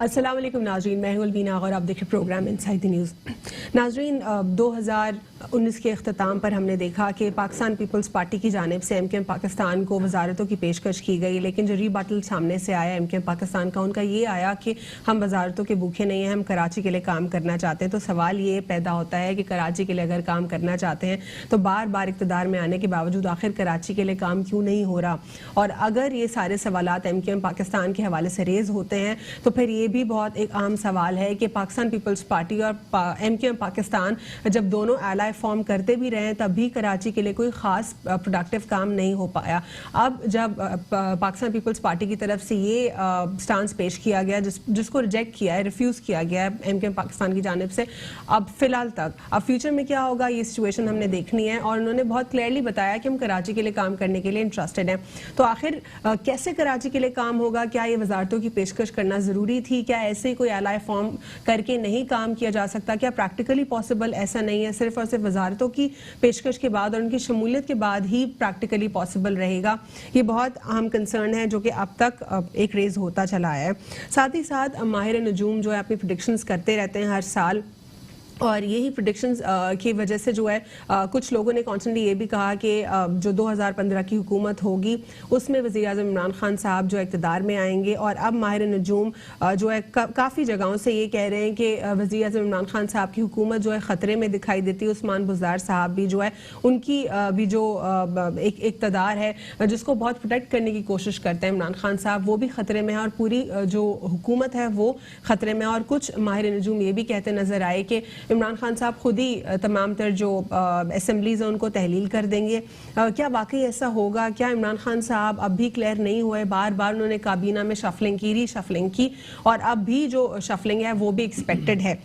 अस्सलाम वालेकुम नाजरीन, मैं हूं अलवीना और आप देख रहे प्रोग्राम इनसाइड द न्यूज़। नाजरीन, 2019 के अख्ताम पर हमने देखा कि पाकिस्तान पीपल्स पार्टी की जानिब से एमकेएम पाकिस्तान को वजारतों की पेशकश की गई, लेकिन जो रीबटल सामने से आया एमकेएम पाकिस्तान का, उनका ये आया कि हम वजारतों के भूखे नहीं हैं, हम कराची के लिए काम करना चाहते हैं। तो सवाल ये पैदा होता है कि कराची के लिए अगर काम करना चाहते हैं तो बार बार इक़्तिदार में आने के बावजूद आखिर कराची के लिए काम क्यों नहीं हो रहा। और अगर ये सारे सवालात एमकेएम पाकिस्तान के हवाले से रेज होते हैं तो फिर ये भी बहुत एक आम सवाल है कि पाकिस्तान पीपल्स पार्टी और एमकेएम पाकिस्तान जब दोनों एलाई फॉर्म करते भी रहे तब भी कराची के लिए कोई ख़ास प्रोडक्टिव काम नहीं हो पाया। अब जब पाकिस्तान पीपल्स पार्टी की तरफ से ये स्टांस पेश किया गया जिसको रिजेक्ट किया है, रिफ्यूज़ किया गया है एमकेएम पाकिस्तान की जानिब से, अब फिलहाल तक, अब फ्यूचर में क्या होगा ये सिचुएशन हमने देखनी है। और उन्होंने बहुत क्लियरली बताया कि हम कराची के लिए काम करने के लिए इंटरेस्टेड हैं। तो आखिर कैसे कराची के लिए काम होगा, क्या ये वजारतों की पेशकश करना ज़रूरी थी, क्या ऐसे कोई एलाई फॉर्म करके नहीं काम किया जा सकता, क्या प्रैक्टिकली पॉसिबल ऐसा नहीं है, सिर्फ और सिर्फ वजारतों की पेशकश के बाद और उनकी शमूलियत के बाद ही प्रैक्टिकली पॉसिबल रहेगा। ये बहुत अहम कंसर्न है जो कि अब तक एक रेज होता चला है। साथ ही साथ माहिर नजूम जो है अपनी प्रेडिक्शंस करते रहते हैं हर साल, और यही प्रेडिक्शंस की वजह से जो है कुछ लोगों ने कॉन्स्टेंटली ये भी कहा कि जो 2015 की हुकूमत होगी उसमें वज़ीर-ए-आज़म इमरान खान साहब जो इक़्तिदार में आएंगे। और अब माहिर नजूम जो है काफ़ी जगहों से ये कह रहे हैं कि वज़ीर-ए-आज़म इमरान खान साहब की हुकूमत जो है ख़तरे में दिखाई देती है। उस्मान बुज़दार साहब भी जो है उनकी भी जो एक इक़्तिदार है जिसको बहुत प्रोटेक्ट करने की कोशिश करते हैं इमरान खान साहब, वो भी ख़तरे में है और पूरी जो हुकूमत है वो ख़तरे में। और कुछ माहिर नजूम ये भी कहते नज़र आए कि इमरान खान साहब खुद ही तमाम तर जो असेंबलीज हैं उनको तहलील कर देंगे। क्या वाकई ऐसा होगा? क्या इमरान खान साहब अब भी क्लियर नहीं हुए? बार बार उन्होंने काबीना में शफलिंग की, रीशफलिंग की, और अब भी जो शफलिंग है वो भी एक्सपेक्टेड है।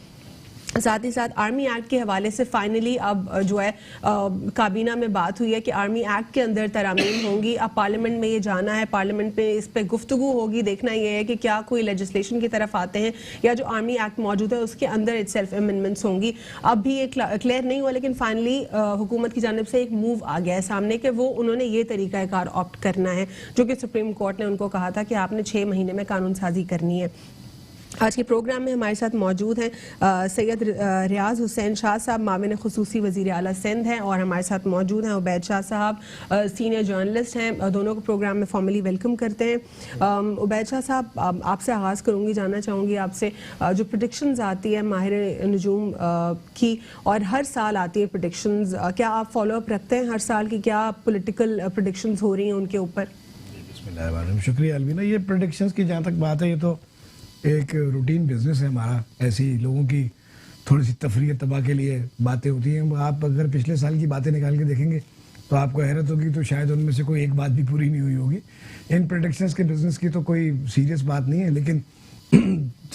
साथ ही साथ आर्मी एक्ट के हवाले से फाइनली अब जो है काबीना में बात हुई है कि आर्मी एक्ट के अंदर तरामीम होंगी। अब पार्लियामेंट में ये जाना है, पार्लियामेंट में इस पर गुफ्तगू होगी। देखना ये है कि क्या कोई लेजिस्लेशन की तरफ आते हैं या जो आर्मी एक्ट मौजूद है उसके अंदर इटसेल्फ अमेंडमेंट्स होंगी। अब भी ये क्लियर नहीं हुआ, लेकिन फाइनली हुकूमत की जानिब से एक मूव आ गया है सामने के वो उन्होंने ये तरीक़ाकार ऑप्ट करना है जो कि सुप्रीम कोर्ट ने उनको कहा था कि आपने 6 महीने में कानून साजी करनी है। आज के प्रोग्राम में हमारे साथ मौजूद हैं सैयद रियाज हुसैन शाह साहब, माविन खुसूसी वज़ीर आला सिंध हैं, और हमारे साथ मौजूद हैं उबैद शाह साहब, सीनियर जर्नलिस्ट हैं। दोनों को प्रोग्राम में फॉर्मली वेलकम करते हैं। उबैद शाह साहब, आपसे आगाज़ करूँगी, जानना चाहूँगी आपसे, जो प्रेडिक्शंस आती है माहिर नजूम की और हर साल आती है प्रेडिक्शंस, क्या आप फॉलोअप रखते हैं हर साल की? क्या पोलिटिकल प्रेडिक्शंस हो रही हैं उनके ऊपर? शुक्रिया अलवीना। ये प्रेडिक्शंस की जहाँ तक बात है, ये तो एक रूटीन बिजनेस है हमारा। ऐसी लोगों की थोड़ी सी तफरीह तबाह के लिए बातें होती हैं। आप अगर पिछले साल की बातें निकाल के देखेंगे तो आपको हैरत होगी, तो शायद उनमें से कोई एक बात भी पूरी नहीं हुई होगी। इन प्रेडिक्शंस के बिजनेस की तो कोई सीरियस बात नहीं है, लेकिन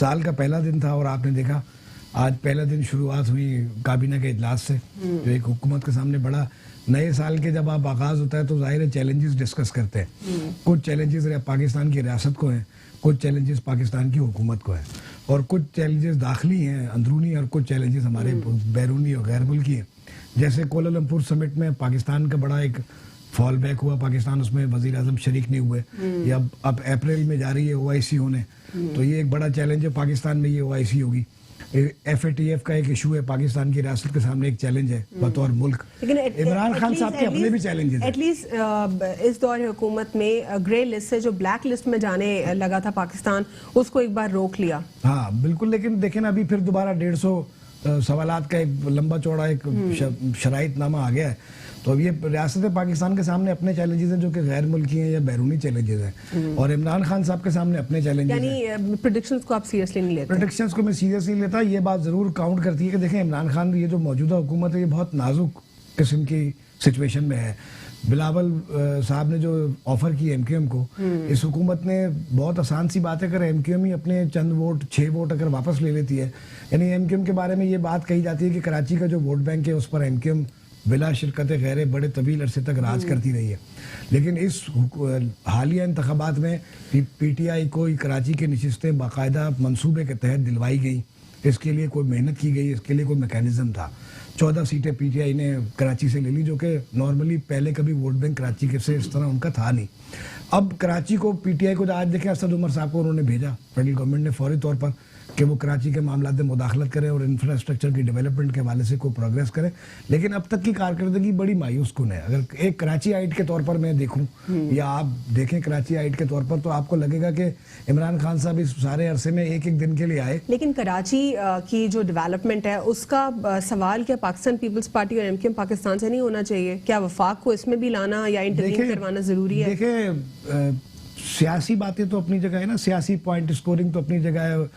साल का पहला दिन था और आपने देखा आज पहला दिन शुरुआत हुई काबीना के इजलास से, जो एक हुकूमत के सामने बड़ा नए साल के जब आप आगाज़ होता है तो ज़ाहिर है चैलेंजेस डिस्कस करते हैं। कुछ चैलेंजेस पाकिस्तान की रियासत को हैं, कुछ चैलेंजेस पाकिस्तान की हुकूमत को है, और कुछ चैलेंजेस दाखिली हैं, अंदरूनी, और कुछ चैलेंजेस हमारे बैरूनी और गैर मुल्की हैं। जैसे कोलालमपुर समिट में पाकिस्तान का बड़ा एक फॉल बैक हुआ, पाकिस्तान उसमें वज़ीर आज़म शरीक नहीं हुए, या अब अप्रैल में जा रही है OIC होने, तो ये एक बड़ा चैलेंज है पाकिस्तान में, ये OIC होगी। FATF का एक इशू है, पाकिस्तान की रियासत के सामने एक चैलेंज है बतौर मुल्क। लेकिन इमरान खान साहब के अपने भी चैलेंजेस हैं। एटलीस्ट इस दौर हुकूमत में ग्रे लिस्ट से जो ब्लैक लिस्ट में जाने लगा था पाकिस्तान, उसको एक बार रोक लिया। हाँ बिल्कुल, लेकिन देखें अभी फिर दोबारा 150 सवालात का एक लंबा चौड़ा एक शराइतनामा आ गया है। तो अब ये रियासत पाकिस्तान के सामने अपने चैलेंजेस हैं जो कि गैर मुल्की हैं या बैरूनी चैलेंजेस हैं, और इमरान खान साहब के सामने अपने चैलेंजेस हैं। यानी प्रेडिक्शंस को आप सीरियसली नहीं लेते? प्रेडिक्शंस को मैं सीरियसली नहीं लेता। ये बात ज़रूर काउंट करती है कि देखें इमरान खान, ये जो मौजूदा हुकूमत है, ये बहुत नाजुक किस्म की सिचुएशन में है। बिलावल साहब ने जो ऑफर की MQM को, इस हुकूमत ने, बहुत आसान सी बात है, अगर MQM ही अपने चंद वोट 6 वोट अगर वापस ले लेती है, यानी MQM के बारे में ये बात कही जाती है कि कराची का जो वोट बैंक है उस पर MQM बिला शिरकत गैर बड़े तवील अरसे तक राज करती रही है। लेकिन इस हालिया इंतखाबात में PTI को कराची की नशिस्तें बाकायदा मनसूबे के तहत दिलवाई गई, इसके लिए कोई मेहनत की गई, इसके लिए कोई मैकेनिज्म था। 14 सीटें पीटीआई ने कराची से ले ली, जो कि नॉर्मली पहले कभी वोट बैंक कराची के से इस तरह उनका था नहीं। अब कराची को पीटीआई को आज देखें, असद उमर साहब को उन्होंने भेजा फेडरल गवर्नमेंट ने फौरी तौर पर कि वो कराची के मामला में मुदाखलत करें और इंफ्रास्ट्रक्चर की डेवलपमेंट के हवाले से कोई प्रोग्रेस करें। लेकिन अब तक की कारकर्दगी बड़ी मायूस कुन है। अगर एक कराची आइट के तौर पर मैं देखूं या आप देखें कराची आइट के तौर पर, तो आपको लगेगा कि इमरान खान साहब इस सारे अरसे में एक एक दिन के लिए आए। लेकिन कराची की जो डेवलपमेंट है उसका सवाल क्या पाकिस्तान पीपल्स पार्टी और एमक्यूएम पाकिस्तान से नहीं होना चाहिए? क्या वफाक को इसमें भी लाना या इंटरवीन करवाना जरूरी है? देखिए, सियासी बातें तो अपनी जगह है ना, सियासी पॉइंट स्कोरिंग तो अपनी जगह है।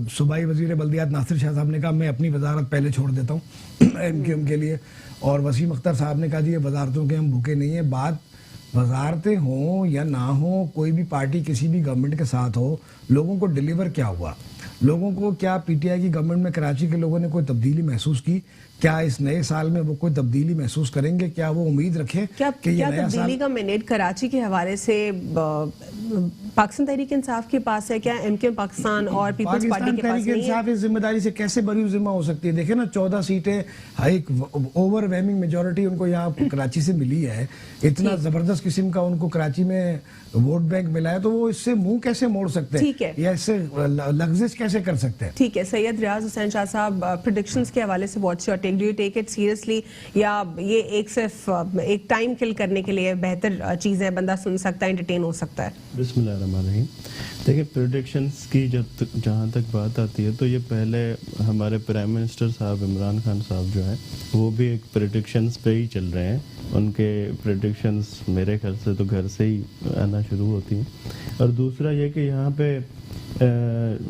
सूबाई वजीर बल्दियात नासिर शाह साहब ने कहा मैं अपनी वजारत पहले छोड़ देता हूँ एमक्यूएम के लिए, और वसीम अख्तर साहब ने कहा जी ये वजारतों के हम भूखे नहीं है। बात वजारतें हों या ना हो, कोई भी पार्टी किसी भी गवर्नमेंट के साथ हो, लोगों को डिलीवर क्या हुआ, लोगों को क्या पीटीआई की गवर्नमेंट में कराची के लोगों ने कोई तब्दीली महसूस की? क्या इस नए साल में वो कोई तब्दीली महसूस करेंगे? क्या वो उम्मीद रखें कि ये नया तब्दीली का मैंडेट कराची के हवाले से पाकिस्तान तहरीक इंसाफ के पास है? क्या एमक्यूएम पाकिस्तान और पीपल्स पार्टी के पास नहीं है? इस जिम्मेदारी से कैसे बरी जिम्मा हो सकती है? देखिए ना, 14 सीटें, एक ओवरवेलमिंग मेजोरिटी उनको यहाँ कराची से मिली है, इतना जबरदस्त किस्म का उनको कराची में वोट बैंक मिला है, तो वो इससे मुंह कैसे मोड़ सकते हैं या इससे लग्जिश कैसे कर सकते हैं? ठीक है, सैयद रियाज हुसैन शाह साहब, प्रेडिक्शंस के हवाले से what's your take? Do you take it seriously या ये एक सिर्फ एक टाइम किल करने के लिए बेहतर चीज है, बंदा सुन सकता है, एंटरटेन हो सकता है? बिस्मिल्लाहिर्रहमानिर्रहीम। देखिए, प्रेडिक्शंस की जहाँ तक बात आती है तो ये पहले हमारे प्राइम मिनिस्टर साहब इमरान खान साहब जो हैं वो भी एक प्रेडिक्शंस पे ही चल रहे हैं। उनके प्रेडिक्शंस मेरे ख्याल से तो घर से ही आना शुरू होती हैं। और दूसरा ये कि यहाँ पे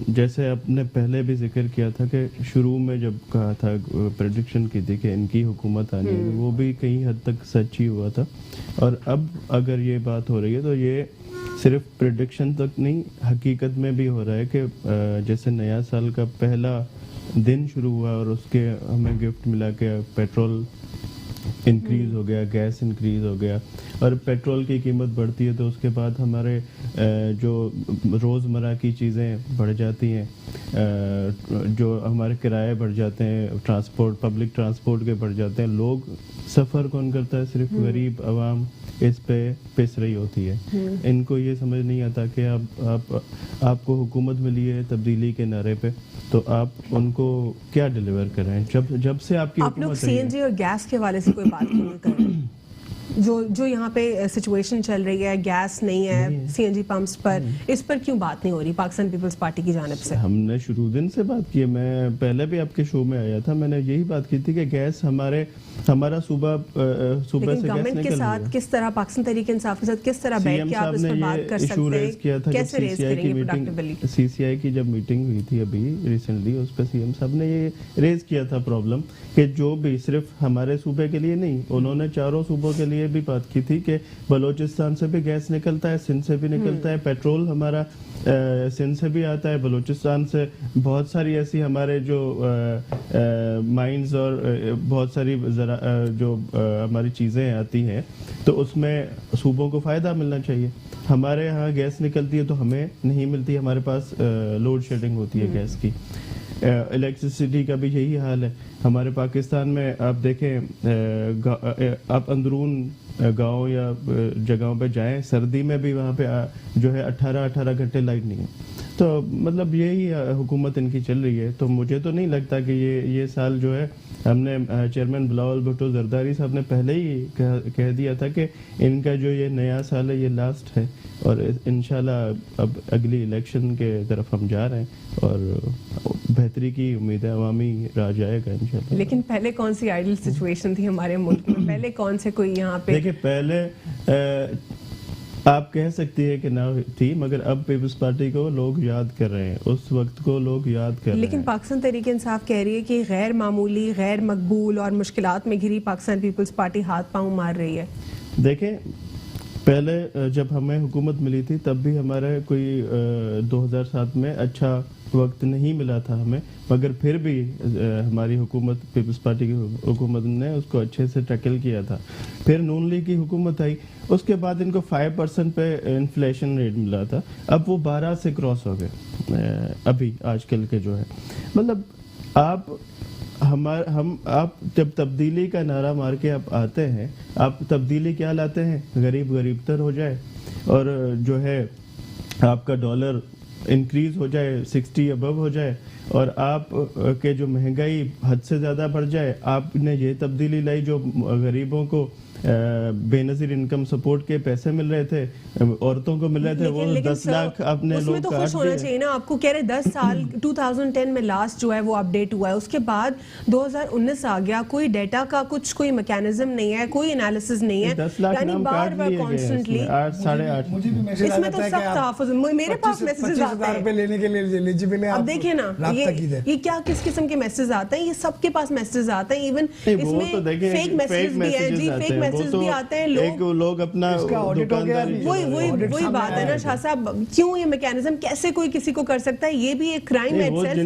जैसे आपने पहले भी जिक्र किया था कि शुरू में जब कहा था प्रेडिक्शन की थी कि इनकी हुकूमत आनी है, वो भी कहीं हद तक सच ही हुआ था। और अब अगर ये बात हो रही है तो ये सिर्फ प्रेडिक्शन तक नहीं, हकीकत में भी हो रहा है कि जैसे नया साल का पहला दिन शुरू हुआ और उसके हमें गिफ्ट मिला कि पेट्रोल इंक्रीज हो गया, गैस इंक्रीज हो गया, और पेट्रोल की कीमत बढ़ती है तो उसके बाद हमारे जो रोज़मर्रा की चीज़ें बढ़ जाती हैं, जो हमारे किराए बढ़ जाते हैं, ट्रांसपोर्ट, पब्लिक ट्रांसपोर्ट के बढ़ जाते हैं। लोग सफ़र कौन करता है? सिर्फ गरीब आवाम इस पे पिस रही होती है। इनको ये समझ नहीं आता कि आपको हुकूमत मिली है तब्दीली के नारे पे, तो आप उनको क्या डिलीवर कर रहे हैं? जब से आपकी आप लोग सीएनजी और गैस के हवाले से कोई बात क्यों नहीं कर रहे? जो यहाँ पे सिचुएशन चल रही है, गैस नहीं है सीएनजी पंप्स पर, इस पर क्यों बात नहीं हो रही पाकिस्तान पीपल्स पार्टी की जानिब से? हमने शुरू दिन से बात की है। मैं पहले भी आपके शो में आया था, मैंने यही बात की थी कि गैस हमारा सुबह से गवर्नमेंट के साथ किस तरह, पाकिस्तान तहरीक इंसाफ के साथ किस तरह बैठ के आप इस पर बात कर सकते हैं? कैसे रेज करेंगे प्रोडक्टिवली? सीसीआई की जब मीटिंग हुई थी अभी रिसेंटली, उस पर सीएम साहब ने ये रेज किया था प्रॉब्लम कि जो भी सिर्फ हमारे सूबे के लिए नहीं, उन्होंने चारों सूबों के लिए भी बात की थी कि बलोचिस्तान से भी गैस निकलता है, सिंध से भी निकलता है, पेट्रोल हमारा सिंध से भी आता है, बलूचिस्तान से बहुत सारी ऐसी हमारे जो माइंस और बहुत सारी जो हमारी चीज़ें आती हैं, तो उसमें सूबों को फ़ायदा मिलना चाहिए। हमारे यहाँ गैस निकलती है तो हमें नहीं मिलती, हमारे पास लोड शेडिंग होती है गैस की। इलेक्ट्रिसिटी का भी यही हाल है। हमारे पाकिस्तान में आप देखें, आप अंदरून गांव या जगहों पे जाएं, सर्दी में भी वहाँ पे जो है 18 घंटे लाइट नहीं है। तो मतलब यही हुकूमत इनकी चल रही है। तो मुझे तो नहीं लगता कि ये साल जो है, हमने चेयरमैन बिलावल भुट्टो जरदारी साहब ने पहले ही कह दिया था कि इनका जो ये नया साल है ये लास्ट है, और इंशाल्लाह अब अगली इलेक्शन के तरफ हम जा रहे हैं और बेहतरी की उम्मीद है, अवामी राज आएगा इंशाल्लाह। लेकिन पहले कौन सी आइडियल सिचुएशन थी हमारे मुल्क में? पहले कौन से कोई यहाँ पे, देखिए पहले आप कह सकती है कि ना थी, मगर अब पीपल्स पार्टी को लोग याद कर रहे हैं, उस वक्त को लोग याद कर रहे हैं। लेकिन पाकिस्तान तहरीक इंसाफ कह रही है कि गैर मामूली, गैर मकबूल और मुश्किलात में घिरी पाकिस्तान पीपल्स पार्टी हाथ पांव मार रही है। देखें, पहले जब हमें हुकूमत मिली थी तब भी हमारे कोई 2007 में अच्छा वक्त नहीं मिला था हमें, मगर फिर भी हमारी हुकूमत, पीपल्स पार्टी की हुकूमत ने उसको अच्छे से टैकल किया था। फिर नून लीग की हुकूमत आई, उसके बाद इनको 5% पे इन्फ्लेशन रेट मिला था, अब वो 12 से क्रॉस हो गए अभी आजकल के जो है। मतलब आप हम आप जब तब्दीली का नारा मार के आप आते हैं, आप तब्दीली क्या लाते हैं? गरीब गरीबतर हो जाए और जो है आपका डॉलर इंक्रीज हो जाए, 60 अबव हो जाए, और आप के जो महंगाई हद से ज़्यादा बढ़ जाए। आपने ये तब्दीली लाई जो गरीबों को बेनजीर इनकम सपोर्ट के पैसे मिल रहे थे, औरतों को मिल रहे थे, वो 10 लाख अपने लोग उसमें तो खुश होना चाहिए ना आपको। कह रहे 10 साल 2010 में लास्ट जो है वो अपडेट हुआ है, उसके बाद 2019 आ गया, कोई डेटा का कुछ कोई मैकेनिज्म नहीं है, कोई एनालिसिस नहीं है, 10 लाख यानी नाम बार काट बार लिए गए कॉन्स्टेंटली। हैं, 8 साढ़े 8 मुझे भी मैसेज आ इसमें तो जाता है सख्त कि आप तहफ़्फ़ुज़, मेरे पास मैसेजेस आते 25,000 हैं। रुपए लेने के लिए एलिजिबल है। अब देखिए ना, ये क्या किस किस्म के मैसेज आते हैं, ये सबके पास मैसेज आते हैं, इवन इसमें तो देखिए फेक मैसेज भी है जी, फेक मैसेज भी आते हैं। लोग अपना दुकानदारी वही बात है ना शाह साहब, क्यों ये मैकेनिज्म, कैसे कोई किसी को कर सकता है? ये भी एक क्राइम है इटसेल्फ।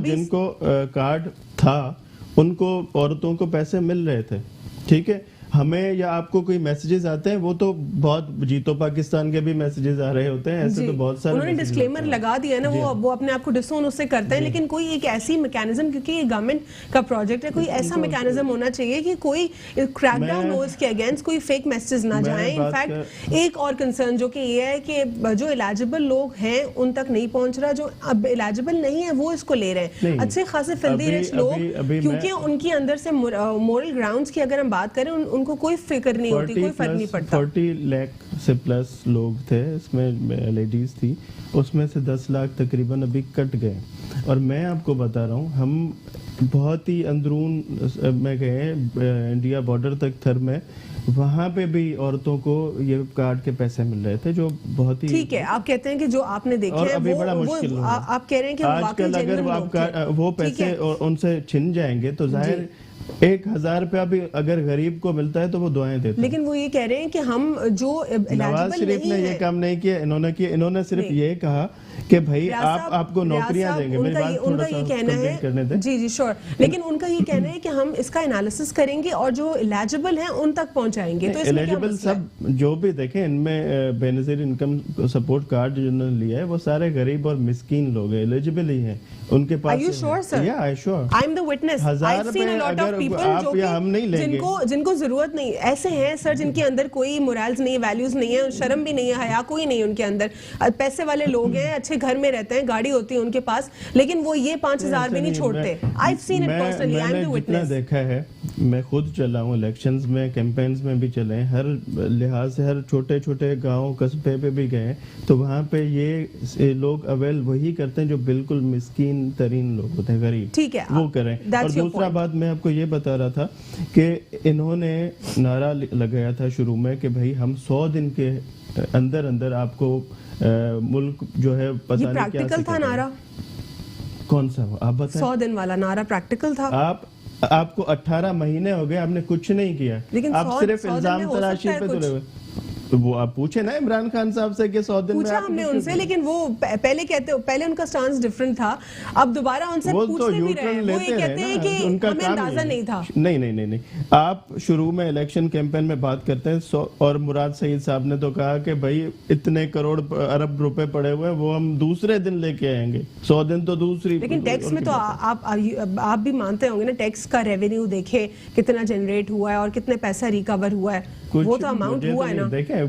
जिनको कार्ड था उनको, औरतों को पैसे मिल रहे थे, ठीक है। हमें या आपको कोई मैसेजेस आते हैं, वो तो बहुत जीतो पाकिस्तान के भी मैसेजेस आ रहे होते हैं, ऐसे तो बहुत सारे। उन्होंने डिस्क्लेमर लगा दिया ना, वो अपने आप को डिसोन उससे करते हैं, लेकिन कोई एक ऐसी मैकेनिज्म, क्योंकि ये गवर्नमेंट का प्रोजेक्ट है, कोई ऐसा मैकेनिज्म होना चाहिए कि कोई क्रैकडाउन हो इसके अगेंस्ट, कोई फेक मैसेज ना जाए। इनफैक्ट एक और कंसर्न जो कि ये है कि जो एलिजिबल लोग हैं उन तक नहीं पहुंच रहा, जो अब एलिजिबल नहीं है वो इसको ले रहे हैं, अच्छे खासे फिल्दी रिच लोग, क्योंकि उनकी अंदर से मोरल ग्राउंड्स की अगर हम बात करें, उनको कोई फिक्र नहीं होती, कोई फर्क नहीं पड़ता। 40 लाख से प्लस लोग थे, इसमें लेडीज थी, उसमें से 10 लाख तकरीबन अभी कट गए। और मैं आपको बता रहा हूँ, हम बहुत ही अंदरून में गए, इंडिया बॉर्डर तक थर में, वहाँ पे भी औरतों को ये कार्ड के पैसे मिल रहे थे, जो बहुत ही ठीक है। आप कहते हैं कि जो आपने देखे हैं अभी बड़ा मुश्किल है। आप कह रहे हैं कि आजकल अगर आपका वो पैसे उनसे छिन जाएंगे तो जाहिर 1,000 रुपया भी अगर गरीब को मिलता है तो वो दुआएं देते हैं। लेकिन वो ये कह रहे हैं कि हम जो नवाज शरीफ ने ये काम नहीं किया, इन्होंने सिर्फ ये कहा कि भाई आपको नौकरियां देंगे। मेरी बात थोड़ा सा कंप्लीट करने दें। जी श्योर। लेकिन उनका ये कहना है कि हम इसका एनालिसिस करेंगे और जो एलिजिबल हैं उन तक पहुंचाएंगे। तो एलिजिबल सब जो भी देखें, इनमें बेनजीर इनकम सपोर्ट कार्ड जिन्होंने लिया है वो सारे गरीब और मिस्कीन लोग हैं, एलिजिबल ही हैं उनके पास। Are you sure, sir? Yeah, I'm sure. I'm the witness. I've seen a lot of people जो कि जिनको जरूरत नहीं, ऐसे हैं सर जिनके अंदर कोई मोरल्स नहीं है, वैल्यूज नहीं है, शर्म भी नहीं है, हया कोई नहीं है उनके अंदर। पैसे वाले लोग हैं, अच्छे घर में रहते हैं, गाड़ी होती है उनके पास, लेकिन वो ये 5,000 भी नहीं छोड़ते। I've seen it personally. I'm the witness. देखा है, मैं खुद चला हूँ, इलेक्शंस में, कैंपेन्स में भी चले हैं, हर लिहाज से हर छोटे छोटे गाँव कस्बे पे भी गए, तो वहाँ पे ये लोग अवेल वही करते हैं जो बिल्कुल मिस्कीन तरीन लोग होते हैं, गरीब, ठीक है, वो करें। और दूसरा बात मैं आपको ये बता रहा था कि इन्होंने नारा लगाया था शुरू में कि भाई हम 100 दिन के अंदर अंदर आपको मुल्क जो है पता नहीं क्या प्रैक्टिकल था नारा, कौन सा आप बताएं। 100 दिन वाला नारा प्रैक्टिकल था। आपको 18 महीने हो गए, आपने कुछ नहीं किया, लेकिन आप सिर्फ इल्जाम तराशी पे तुले हुए। तो वो आप पूछे ना इमरान खान साहब से कि 100 दिन पूछा हमने उनसे, लेकिन वो पहले उनका स्टांस डिफरेंट था, अब दोबारा उनसे पूछते भी रहे हैं, वो ये कहते हैं कि हमें अंदाजा नहीं था। नहीं, आप शुरू में इलेक्शन कैंपेन में बात करते हैं, और मुराद सईद साहब ने तो कहा कि भाई इतने करोड़ अरब रुपए पड़े हुए हैं, वो हम दूसरे दिन लेके आएंगे, 100 दिन तो दूसरी। लेकिन टैक्स में तो आप भी मानते होंगे ना, टैक्स का रेवेन्यू देखे कितना जनरेट हुआ है और कितने पैसा रिकवर हुआ है, वो तो अमाउंट हुआ है ना। देखें,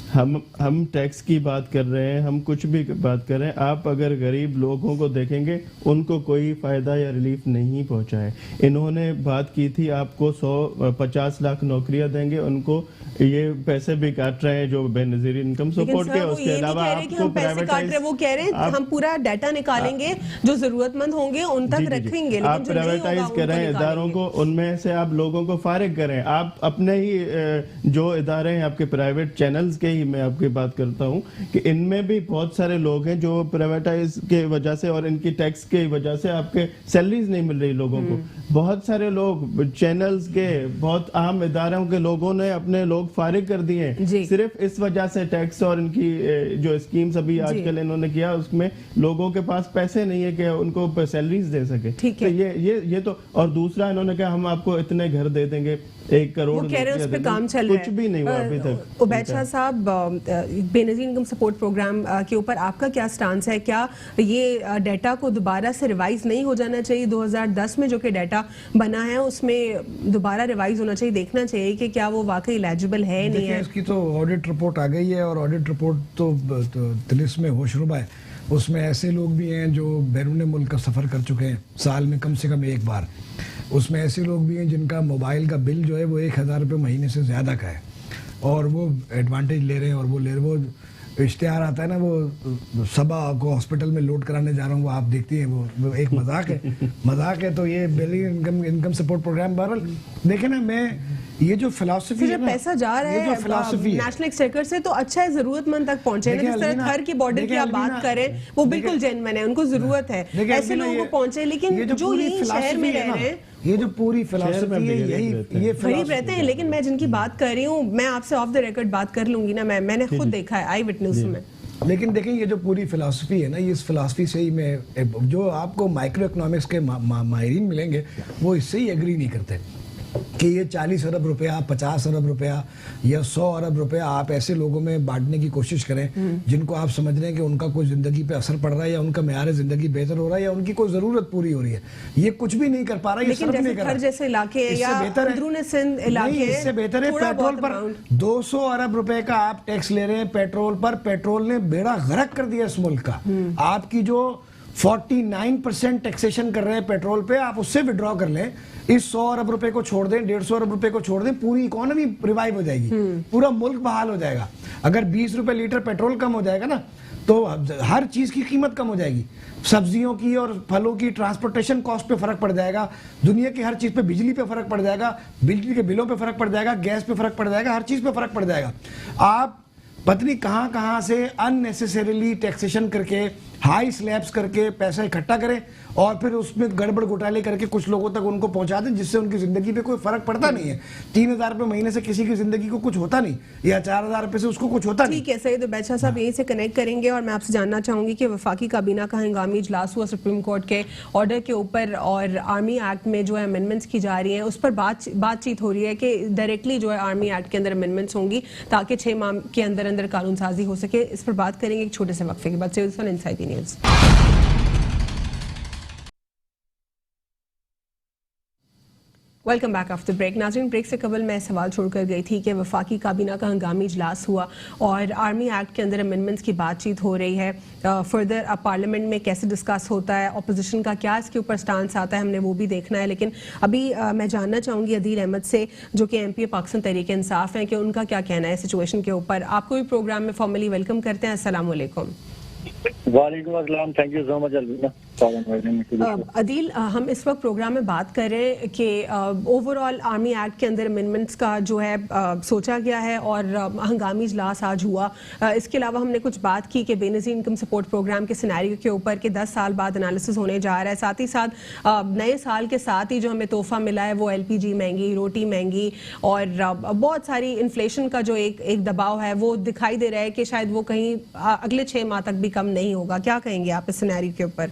हम टैक्स की बात कर रहे हैं, हम कुछ भी बात कर रहे हैं, आप अगर गरीब लोगों को देखेंगे उनको कोई फायदा या रिलीफ नहीं पहुंचा है। इन्होंने बात की थी आपको 150 लाख नौकरियां देंगे, उनको ये पैसे भी काट रहे हैं जो बेनजीर इनकम सपोर्ट के, उसके अलावा आपको पैसे काट रहे हैं, वो कह रहे हैं हम पूरा डाटा निकालेंगे, जो जरूरतमंद होंगे उन तक रखेंगे, आप प्राइवेटाइज करें इदारों को, उनमें से आप लोगों को फारिग करें। आप अपने ही जो इदारे हैं आपके प्राइवेट चैनल्स के, मैं आपकी बात करता हूं कि इनमें भी बहुत सारे लोग हैं जो प्राइवेटाइज के वजह से और इनकी टैक्स के वजह से आपके सैलरीज नहीं मिल रही लोगों को। बहुत सारे लोग चैनल्स के, बहुत आम इदारों के लोगों ने अपने लोग फारिग कर दिए हैं सिर्फ इस वजह से, टैक्स और इनकी जो स्कीम्स अभी आजकल इन्होंने किया उसमें लोगों के पास पैसे नहीं है कि उनको सैलरीज दे सके। तो ये तो, और दूसरा इन्होंने कहा हम आपको इतने घर दे देंगे, 1 करोड़ वो कह रहे हैं उस पे काम चल रहा है, कुछ भी नहीं हुआ अभी तक। उबैद शाह साहब, बेनजीर इनकम सपोर्ट प्रोग्राम के ऊपर आपका क्या स्टांस है? क्या ये डाटा को दोबारा से रिवाइज नहीं हो जाना चाहिए? 2010 में जो कि डाटा बना है उसमें दोबारा रिवाइज होना चाहिए, देखना चाहिए कि क्या वो वाकई एलिजिबल है नहीं है? इसकी तो ऑडिट रिपोर्ट आ गई है और ऑडिट रिपोर्ट तो तिलिस्म में होशरुबा है। उसमें ऐसे लोग भी हैं जो बैरून मुल्क का सफ़र कर चुके हैं साल में कम से कम एक बार। उसमें ऐसे लोग भी हैं जिनका मोबाइल का बिल जो है वो 1000 रुपये महीने से ज़्यादा का है और वो एडवांटेज ले रहे हैं। और वो इश्तिहार आता है ना, वो सबा को हॉस्पिटल में लोड कराने जा रहा हूँ, वो आप देखती हैं, वो एक मजाक है। तो ये बेनजीर इनकम सपोर्ट प्रोग्राम, बहरहाल देखें ना, मैं ये जो फिलॉसफी है ना, पैसा जा रहा है नेशनल एक्सचेकर से तो अच्छा है जरूरतमंद तक पहुंचे ना। जिस तरह थर की बॉर्डर की आप बात करें वो बिल्कुल जेन्युइन है, उनको जरूरत है ऐसे लोगों को पहुंचे, लेकिन जो यही शहर में रह रहे हैं, ये जो पूरी फिलॉसफी है ये गरीब रहते हैं। लेकिन मैं जिनकी बात कर रही हूँ, मैं आपसे ऑफ द रिकॉर्ड बात कर लूंगी ना, मैंने खुद देखा है, आई विटनेस में। लेकिन देखें ये जो पूरी फिलॉसफी है ना, ये इस फिलॉसफी से ही मैं, जो आपको माइक्रो इकोनॉमिक्स के माहिरीन मिलेंगे वो इससे ही एग्री नहीं करते कि ये 40 अरब रुपया, 50 अरब रुपया या 100 अरब रुपया आप ऐसे लोगों में बांटने की कोशिश करें जिनको आप समझ रहे हैं कि उनका कोई जिंदगी पे असर पड़ रहा है या उनका मेयार जिंदगी बेहतर हो रहा है या उनकी कोई जरूरत पूरी हो रही है। ये कुछ भी नहीं कर पा रहा है, लेकिन जैसे इलाके या अंदरूनी सिंध इलाके, इससे बेहतर है पेट्रोल पर 200 अरब रुपए का आप टैक्स ले रहे हैं पेट्रोल पर। पेट्रोल ने बेड़ा गर्क कर दिया इस मुल्क का। आपकी जो 49% टैक्सेशन कर रहे हैं पेट्रोल पे, आप उससे विड्रॉ कर लें, इस 100 अरब रुपए को छोड़ दें, 150 अरब रुपए को छोड़ दें, पूरी इकोनॉमी रिवाइव हो जाएगी, पूरा मुल्क बहाल हो जाएगा। अगर 20 रुपए लीटर पेट्रोल कम हो जाएगा ना, तो हर चीज की कीमत कम हो जाएगी, सब्जियों की और फलों की, ट्रांसपोर्टेशन कॉस्ट पे फर्क पड़ जाएगा, दुनिया की हर चीज पे, बिजली पे फर्क पड़ जाएगा, बिजली के बिलों पे फर्क पड़ जाएगा, गैस पे फर्क पड़ जाएगा, हर चीज पे फर्क पड़ जाएगा। आप पत्नी कहां से अननेसेसरीली टैक्सेशन करके, हाई स्लैब्स करके पैसा इकट्ठा करें और फिर उसमें गड़बड़ घोटाले करके कुछ लोगों तक उनको पहुंचा दें जिससे उनकी जिंदगी पे कोई फर्क पड़ता नहीं है। 3000 रुपए महीने से किसी की जिंदगी को कुछ होता नहीं, या 4000 रुपए से उसको कुछ होता नहीं। ठीक है सईद उबैद शाह साहब, यहीं से कनेक्ट करेंगे और मैं आपसे जानना चाहूंगी कि वफाकी काबीना का हंगामी इजलास हुआ सुप्रीम कोर्ट के ऑर्डर के ऊपर और आर्मी एक्ट में जो है अमेंडमेंट्स की जा रही हैं, उस पर बातचीत हो रही है कि डायरेक्टली जो है आर्मी एक्ट के अंदर अमेंडमेंट्स होंगी ताकि 6 माह के अंदर अंदर कानून साजी हो सके। इस पर बात करेंगे एक छोटे से वक्फे के बाद। Inside news. Welcome back after break. नाज़रीन, ब्रेक से कबल मैं सवाल छोड़कर गई थी कि वफाकी काबीना का हंगामी इजलास हुआ और आर्मी एक्ट के अंदर अमेंडमेंट्स की बातचीत हो रही है। फर्दर अब पार्लियामेंट में कैसे डिस्कस होता है, अपोजिशन का क्या इसके ऊपर स्टांस आता है, हमने वो भी देखना है। लेकिन अभी मैं जानना चाहूँगी अदील अहमद से, जो कि MP पाकिस्तान तहरीक इंसाफ हैं, कि उनका क्या कहना है सिचुएशन के ऊपर। आपको भी प्रोग्राम में फॉर्मली वेलकम करते हैं। अस्सलाम वालेकुम। वालेकुम अस्सलाम, thank you so much Alvina. Adeel, हम इस वक्त प्रोग्राम में बात कर रहे हैं कि ओवरऑल आर्मी एक्ट के अंदर अमेंडमेंट्स का जो है सोचा गया है और हंगामी इजलास आज हुआ। इसके अलावा हमने कुछ बात की कि बेनजीर इनकम सपोर्ट प्रोग्राम के सिनेरियो के ऊपर कि 10 साल बाद एनालिसिस होने जा रहा है। साथ ही साथ नए साल के साथ ही जो हमें तोहफा मिला है वो LPG महंगी, रोटी महंगी और बहुत सारी इन्फ्लेशन का जो एक दबाव है वो दिखाई दे रहा है कि शायद वो कहीं अगले 6 माह तक भी कम नहीं होगा। क्या कहेंगे आप इस सिनेरियो के ऊपर?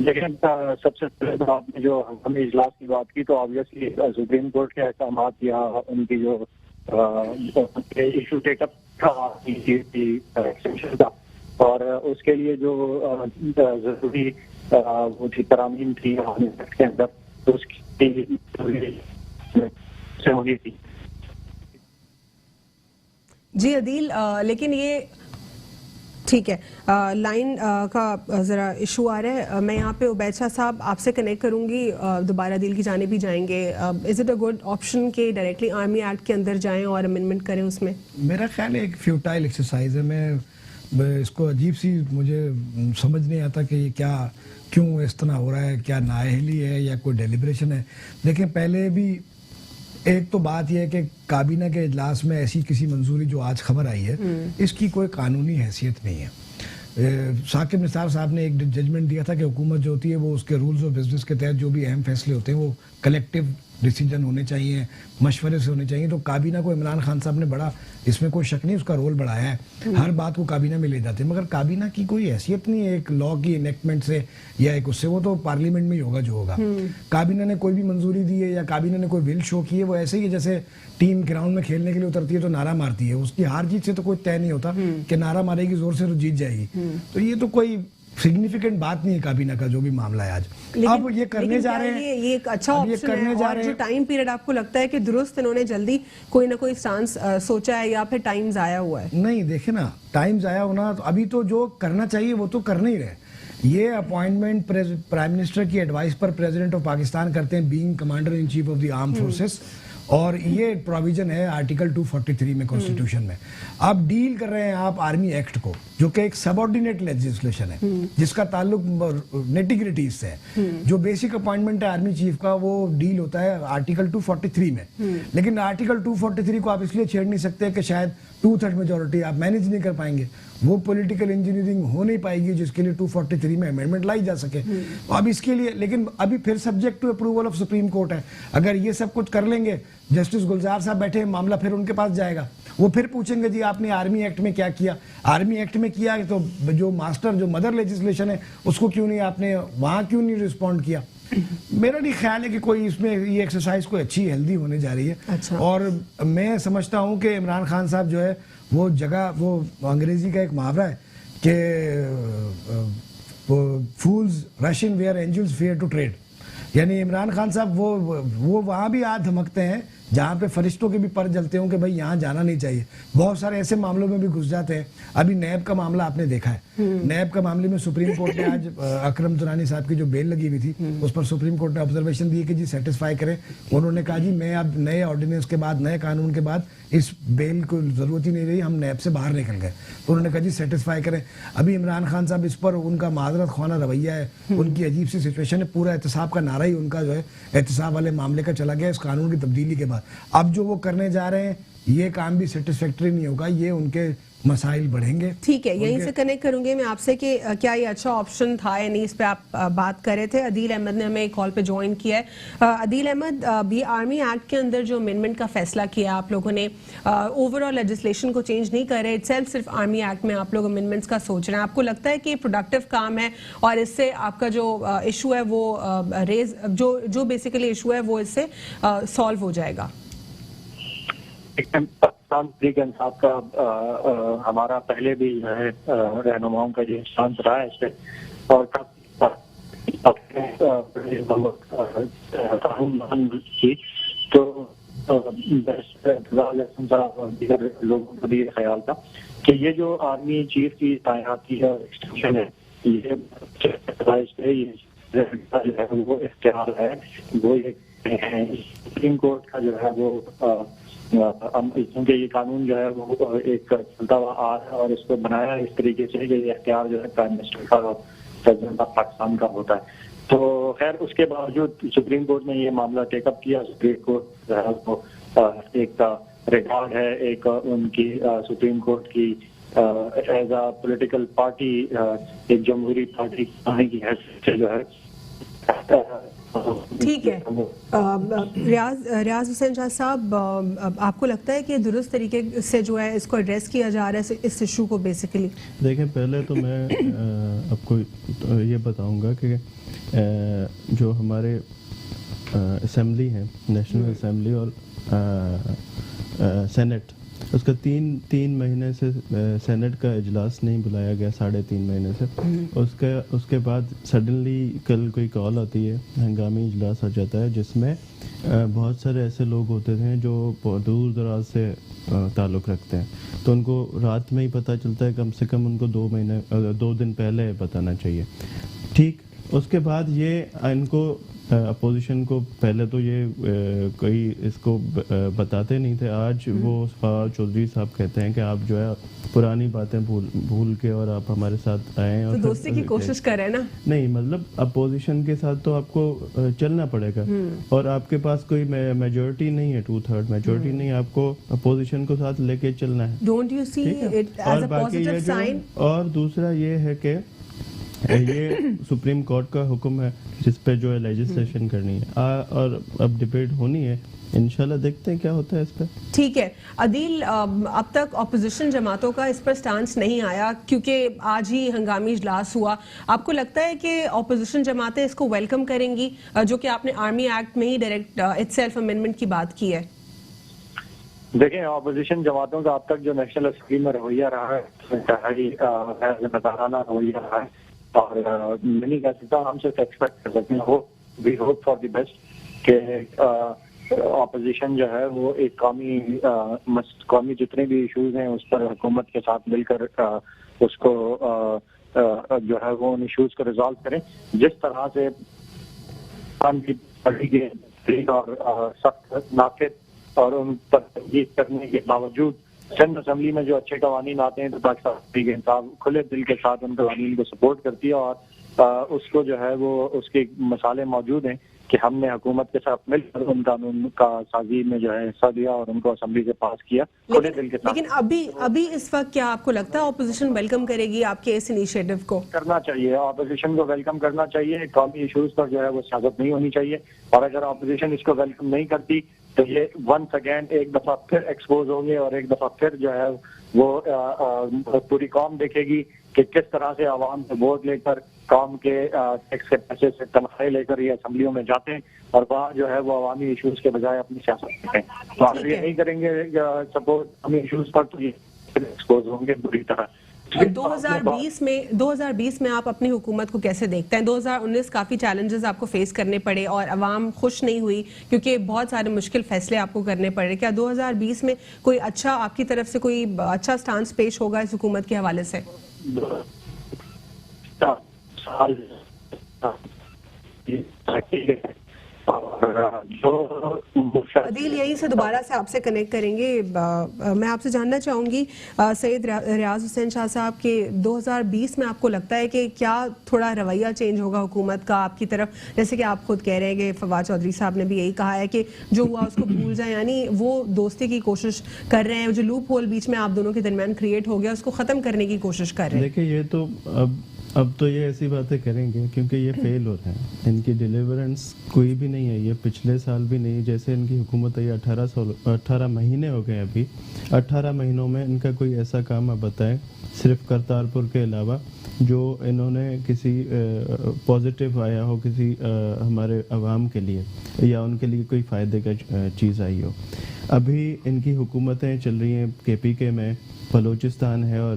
लेकिन सबसे पहले तो आपने जो हमें इजलास की बात की, तो ऑब्वियसली सुप्रीम कोर्ट के अहकाम या उनकी जो इशू टेकअप था और उसके लिए जो जरूरी वो थी तरामीम थी के अंदर, तो उसकी से होनी थी। जी अदील, लेकिन ये ठीक है, लाइन का ज़रा इशू आ रहा है। मैं यहाँ पे उबैद शाह साहब आपसे कनेक्ट करूँगी, दोबारा दिल की जाने भी जाएंगे। Is it a good option कि डायरेक्टली आर्मी एक्ट के अंदर जाएं और अमेंडमेंट करें उसमें? मेरा ख्याल है एक फ्यूटाइल एक्सरसाइज है। मैं इसको अजीब सी, मुझे समझ नहीं आता कि ये क्यों इस तरह हो रहा है, क्या नाअहली है या कोई डेलिब्रेशन है। देखिए, पहले भी एक तो बात यह है कि काबीना के इजलास में ऐसी किसी मंजूरी जो आज खबर आई है, इसकी कोई कानूनी हैसियत नहीं है। साकिब निसार साहब ने एक जजमेंट दिया था कि हुकूमत जो होती है वो उसके रूल्स ऑफ बिजनेस के तहत जो भी अहम फैसले होते हैं वो कलेक्टिव डिसीजन होने चाहिए, मशवरे से होने चाहिए। तो काबीना को इमरान खान साहब ने बड़ा, इसमें कोई शक नहीं, उसका रोल बढ़ाया है। हर बात को काबीना में ले जाते हैं, मगर काबीना की कोई हैसियत नहीं है एक लॉ की इनेक्टमेंट से या एक उससे, वो तो पार्लियामेंट में ही होगा जो होगा। काबीना ने कोई भी मंजूरी दी है या काबीना ने कोई विल शो की है, वो ऐसे ही जैसे टीम ग्राउंड में खेलने के लिए उतरती है तो नारा मारती है, उसकी हार जीत से तो कोई तय नहीं होता कि नारा मारेगी जोर से तो जीत जाएगी। तो ये तो कोई सिग्निफिकेंट बात नहीं है काबीना का जो भी मामला है आज। अब ये करने जा रहे हैं, ये एक अच्छा ऑप्शन है। और जो टाइम पीरियड आपको लगता है कि दुरुस्त इन्होंने जल्दी कोई ना कोई स्टांस सोचा है या फिर टाइम जाया हुआ है? नहीं, देखे ना, टाइम जाया होना तो अभी तो जो करना चाहिए वो तो करने ही रहे। ये अपॉइंटमेंट प्राइम मिनिस्टर की एडवाइस पर प्रेसिडेंट ऑफ पाकिस्तान करते हैं, being commander in chief of the arm forces, और ये प्रोविजन है आर्टिकल 243 में कॉन्स्टिट्यूशन में। आप डील कर रहे हैं आप आर्मी एक्ट को, जो कि एक सबऑर्डिनेट लेजिस्लेशन है जिसका ताल्लुक नेटिग्रिटीज से है। जो बेसिक अपॉइंटमेंट है आर्मी चीफ का वो डील होता है आर्टिकल 243 में। लेकिन आर्टिकल 243 को आप इसलिए छेड़ नहीं सकते कि शायद 2/3 मेजोरिटी आप मैनेज नहीं कर पाएंगे, वो पॉलिटिकल इंजीनियरिंग हो नहीं पाएगी जिसके लिए 243 में अमेंडमेंट लाई जा सके। अब इसके लिए, लेकिन अभी फिर subject to approval of supreme court है। अगर ये सब कुछ कर लेंगे, जस्टिस गुलजार साहब बैठे, मामला फिर उनके पास जाएगा, वो फिर पूछेंगे जी आपने आर्मी एक्ट में क्या किया, आर्मी एक्ट में किया तो जो मास्टर जो मदर लेजिस्लेशन है उसको क्यों नहीं आपने वहां क्यों नहीं रिस्पॉन्ड किया। मेरा नहीं ख्याल है कि कोई इसमें ये एक्सरसाइज कोई अच्छी हेल्दी होने जा रही है। अच्छा। और मैं समझता हूं कि इमरान खान साहब जो है वो जगह, वो अंग्रेजी का एक मुहावरा है कि fools rush in where angels fear to tread, यानी इमरान खान साहब वो वहां भी हाथ धमकते हैं जहां पे फरिश्तों के भी पर जलते हों कि भाई यहाँ जाना नहीं चाहिए। बहुत सारे ऐसे मामलों में भी घुस जाते हैं। अभी नैब का मामला आपने देखा है, नैब का मामले में सुप्रीम कोर्ट ने आज अकरम दुरानी साहब की जो बेल लगी हुई थी उस पर सुप्रीम कोर्ट ने ऑब्जर्वेशन दी कि जी सेटिस्फाई करें। उन्होंने कहा जी मैं अब नए ऑर्डिनेंस के बाद, नए कानून के बाद इस बेल को जरूरत ही नहीं रही, हम नैब से बाहर निकल गए। तो उन्होंने कहा जी सेटिस्फाई करें। अभी इमरान खान साहब इस पर उनका माजरत खाना रवैया है, उनकी अजीब सी सिचुएशन है। पूरा एहतसाब का नारा ही उनका जो है एहतसाब वाले मामले का चला गया इस कानून की तब्दीली के बाद। अब जो वो करने जा रहे हैं ये काम भी सेटिस्फैक्टरी नहीं होगा, ये उनके मसाइल बढ़ेंगे। ठीक है, यहीं से कनेक्ट करूंगे मैं आपसे कि क्या ये अच्छा ऑप्शन था या नहीं, इस पे आप बात कर रहे थे। अदील अहमद ने हमें कॉल पे ज्वाइन किया है। अदील अहमद, भी आर्मी एक्ट के अंदर जो अमेंडमेंट का फैसला किया आप लोगों ने, ओवरऑल लेजिस्लेशन को चेंज नहीं कर रहे, इटसेल्फ सिर्फ आर्मी एक्ट में आप लोग अमेंडमेंट्स का सोच रहे हैं, आपको लगता है कि प्रोडक्टिव काम है और इससे आपका जो इशू है वो जो बेसिकली इशू है वो इससे सॉल्व हो जाएगा? पाकिस्तान तहरीक इंसाफ का हमारा पहले भी जो है रहनुमाओं का जो स्टांस रहा है इस पे, और कानून की तो लोगों को भी ख्याल था कि ये जो आर्मी चीफ की तैनाती है एक्सटेंशन है, ये वो इख्तियार है, वो सुप्रीम कोर्ट का जो है वो क्योंकि ये कानून जो है वो एक चलता हुआ आ रहा है और इसको बनाया इस तरीके से कि ये इख्तियार जो है प्राइम मिनिस्टर का और प्रेसिडेंट ऑफ पाकिस्तान का होता है। तो खैर उसके बावजूद सुप्रीम कोर्ट ने ये मामला टेकअप किया। सुप्रीम कोर्ट जो है वो एक रिकॉर्ड है, एक उनकी सुप्रीम कोर्ट की एज अ पॉलिटिकल पार्टी, एक जमहूरी पार्टी की हैसियत से जो है। ठीक है, रियाज हुसैन शाह साहब, आपको लगता है कि दुरुस्त तरीके से जो है इसको एड्रेस किया जा रहा है इस इशू को? बेसिकली देखें, पहले तो मैं आपको ये बताऊंगा कि जो हमारे असेंबली है, नेशनल असेंबली और सेनेट, उसका तीन महीने से सेनेट का इजलास नहीं बुलाया गया, 3.5 महीने से। उसके बाद सडनली कल कोई कॉल आती है, हंगामी इजलास आ जाता है जिसमें बहुत सारे ऐसे लोग होते हैं जो दूर दराज से ताल्लुक़ रखते हैं, तो उनको रात में ही पता चलता है। कम से कम उनको 2 दिन पहले बताना चाहिए। ठीक, उसके बाद ये इनको अपोजिशन को पहले तो ये कोई इसको बताते नहीं थे। आज वो फवाद चौधरी साहब कहते हैं कि आप जो है पुरानी बातें भूल के और आप हमारे साथ आए और तो दोस्ती की कोशिश करें ना। नहीं, मतलब अपोजिशन के साथ तो आपको चलना पड़ेगा और आपके पास कोई मेजोरिटी नहीं है, 2/3 मेजोरिटी नहीं है, आपको अपोजिशन को साथ लेके चलना है। Don't you see it as a positive sign? और दूसरा ये है कि ये सुप्रीम कोर्ट का हुक्म है जिस पे जो है लेजिस्लेशन करनी है और अब डिबेट होनी है, इंशाल्लाह देखते हैं क्या होता है इस पर। ठीक है अदील, अब तक ऑपोजिशन जमातों का इस पर स्टांस नहीं आया क्योंकि आज ही हंगामी इजलास हुआ। आपको लगता है कि ऑपोजिशन जमातें इसको वेलकम करेंगी, जो कि आपने आर्मी एक्ट में ही डायरेक्ट इटसेल्फ अमेंडमेंट की बात की है? देखिए, ऑपोजिशन जमातों का अब तक जो नेशनल असेंबली में रवैया रहा है इंतहाई जिम्मेदाराना रवैया रहा है, और मैं नहीं कह सकता, हम सिर्फ एक्सपेक्ट कर सकते हैं, we hope for the best कि ऑपोजिशन जो है वो एक कौमी जितने भी इश्यूज हैं उस पर हुकूमत के साथ मिलकर उसको जो है वो उन इश्यूज को रिजॉल्व करें। जिस तरह से पार्टी के और सख्त नाफिद और उन पर तनकीद करने के बावजूद सिंध असेंबली में जो अच्छे कवानीन आते हैं तो पाकिस्तान तहरीक इंसाफ खुले दिल के साथ उन कवानीन को सपोर्ट करती है, और उसको जो है वो उसके मसाले मौजूद हैं कि हमने हुकूमत के साथ मिलकर उन कानून का साजी में जो है हिस्सा दिया और उनको असेंबली से पास किया खुले दिल के साथ। लेकिन अभी इस वक्त क्या आपको लगता है ऑपोजिशन वेलकम करेगी आपके इस इनिशिएटिव को? करना चाहिए, ऑपोजिशन को वेलकम करना चाहिए। कौमी इश्यूज पर जो है वो सियासत नहीं होनी चाहिए, और अगर ऑपोजिशन इसको वेलकम नहीं करती तो ये वंस अगेन एक दफा फिर एक्सपोज होंगे और एक दफा फिर जो है वो पूरी कौम देखेगी कि किस तरह से आवाम से वोट लेकर कौम के टैक्स के पैसे से तनख्वाहें लेकर ये असेंबलियों में जाते हैं और वहाँ जो है वो अवामी इश्यूज के बजाय अपनी सियासत करते हैं। तो अगर ये नहीं करेंगे सपोर्ट अवामी इश्यूज पर तो ये एक्सपोज होंगे बुरी तरह। 2020 में आप अपनी हुकूमत को कैसे देखते हैं? 2019 काफ़ी चैलेंजेस आपको फेस करने पड़े और अवाम खुश नहीं हुई क्योंकि बहुत सारे मुश्किल फैसले आपको करने पड़े। क्या 2020 में कोई अच्छा आपकी तरफ से कोई अच्छा स्टांस पेश होगा इस हुकूमत के हवाले से? अदील, यहीं से दोबारा से आपसे कनेक्ट करेंगे। मैं आपसे जानना चाहूँगी सैयद रियाज हुसैन शाह साहब के 2020 में आपको लगता है कि क्या थोड़ा रवैया चेंज होगा हुकूमत का आपकी तरफ? जैसे कि आप खुद कह रहे हैं कि फवाद चौधरी साहब ने भी यही कहा है कि जो हुआ उसको भूल जाए, यानी वो दोस्ती की कोशिश कर रहे हैं, जो लूप होल बीच में आप दोनों के दरमियान क्रिएट हो गया उसको ख़त्म करने की कोशिश कर रहे हैं। देखिए, ये तो अब तो ये ऐसी बातें करेंगे क्योंकि ये फेल हो रहे हैं, इनकी डिलीवरेंस कोई भी नहीं है। ये पिछले साल भी नहीं, जैसे इनकी हुकूमत आई 18 महीने हो गए, अभी 18 महीनों में इनका कोई ऐसा काम आप बताएं सिर्फ करतारपुर के अलावा जो इन्होंने किसी पॉजिटिव आया हो किसी हमारे अवाम के लिए या उनके लिए कोई फ़ायदे का चीज़ आई हो। अभी इनकी हुकूमतें चल रही हैं KPK में, बलूचिस्तान है और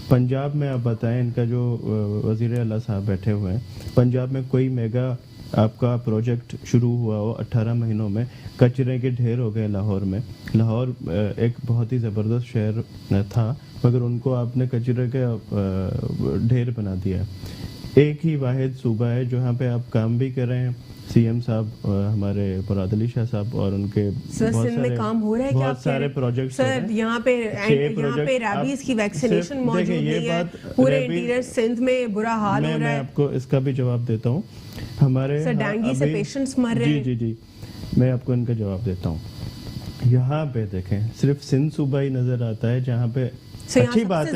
पंजाब में आप बताएं, इनका जो वज़ीर आला साहब बैठे हुए हैं, पंजाब में कोई मेगा आपका प्रोजेक्ट शुरू हुआ हो 18 महीनों में? कचरे के ढेर हो गए लाहौर में। लाहौर एक बहुत ही ज़बरदस्त शहर था मगर उनको आपने कचरे के ढेर बना दिया। एक ही वाहिद सूबा है जहाँ पे आप काम भी कर रहे हैं, CM साहब हमारे मुराद अली शाह साहब और उनके बहुत सारे प्रोजेक्ट सर, यहाँ पे रैबीज की वैक्सीनेशन मौजूद नहीं है, पूरे इंटीरियर सिंध में बुरा हाल हो रहा है। मैं आपको इसका भी जवाब देता हूँ। हमारे डेंगू से पेशेंट्स मर रहे हैं। जी, मैं आपको इनका जवाब देता हूँ। यहाँ पे देखें सिर्फ सिंध सूबा ही नजर आता है जहाँ पे अच्छी बात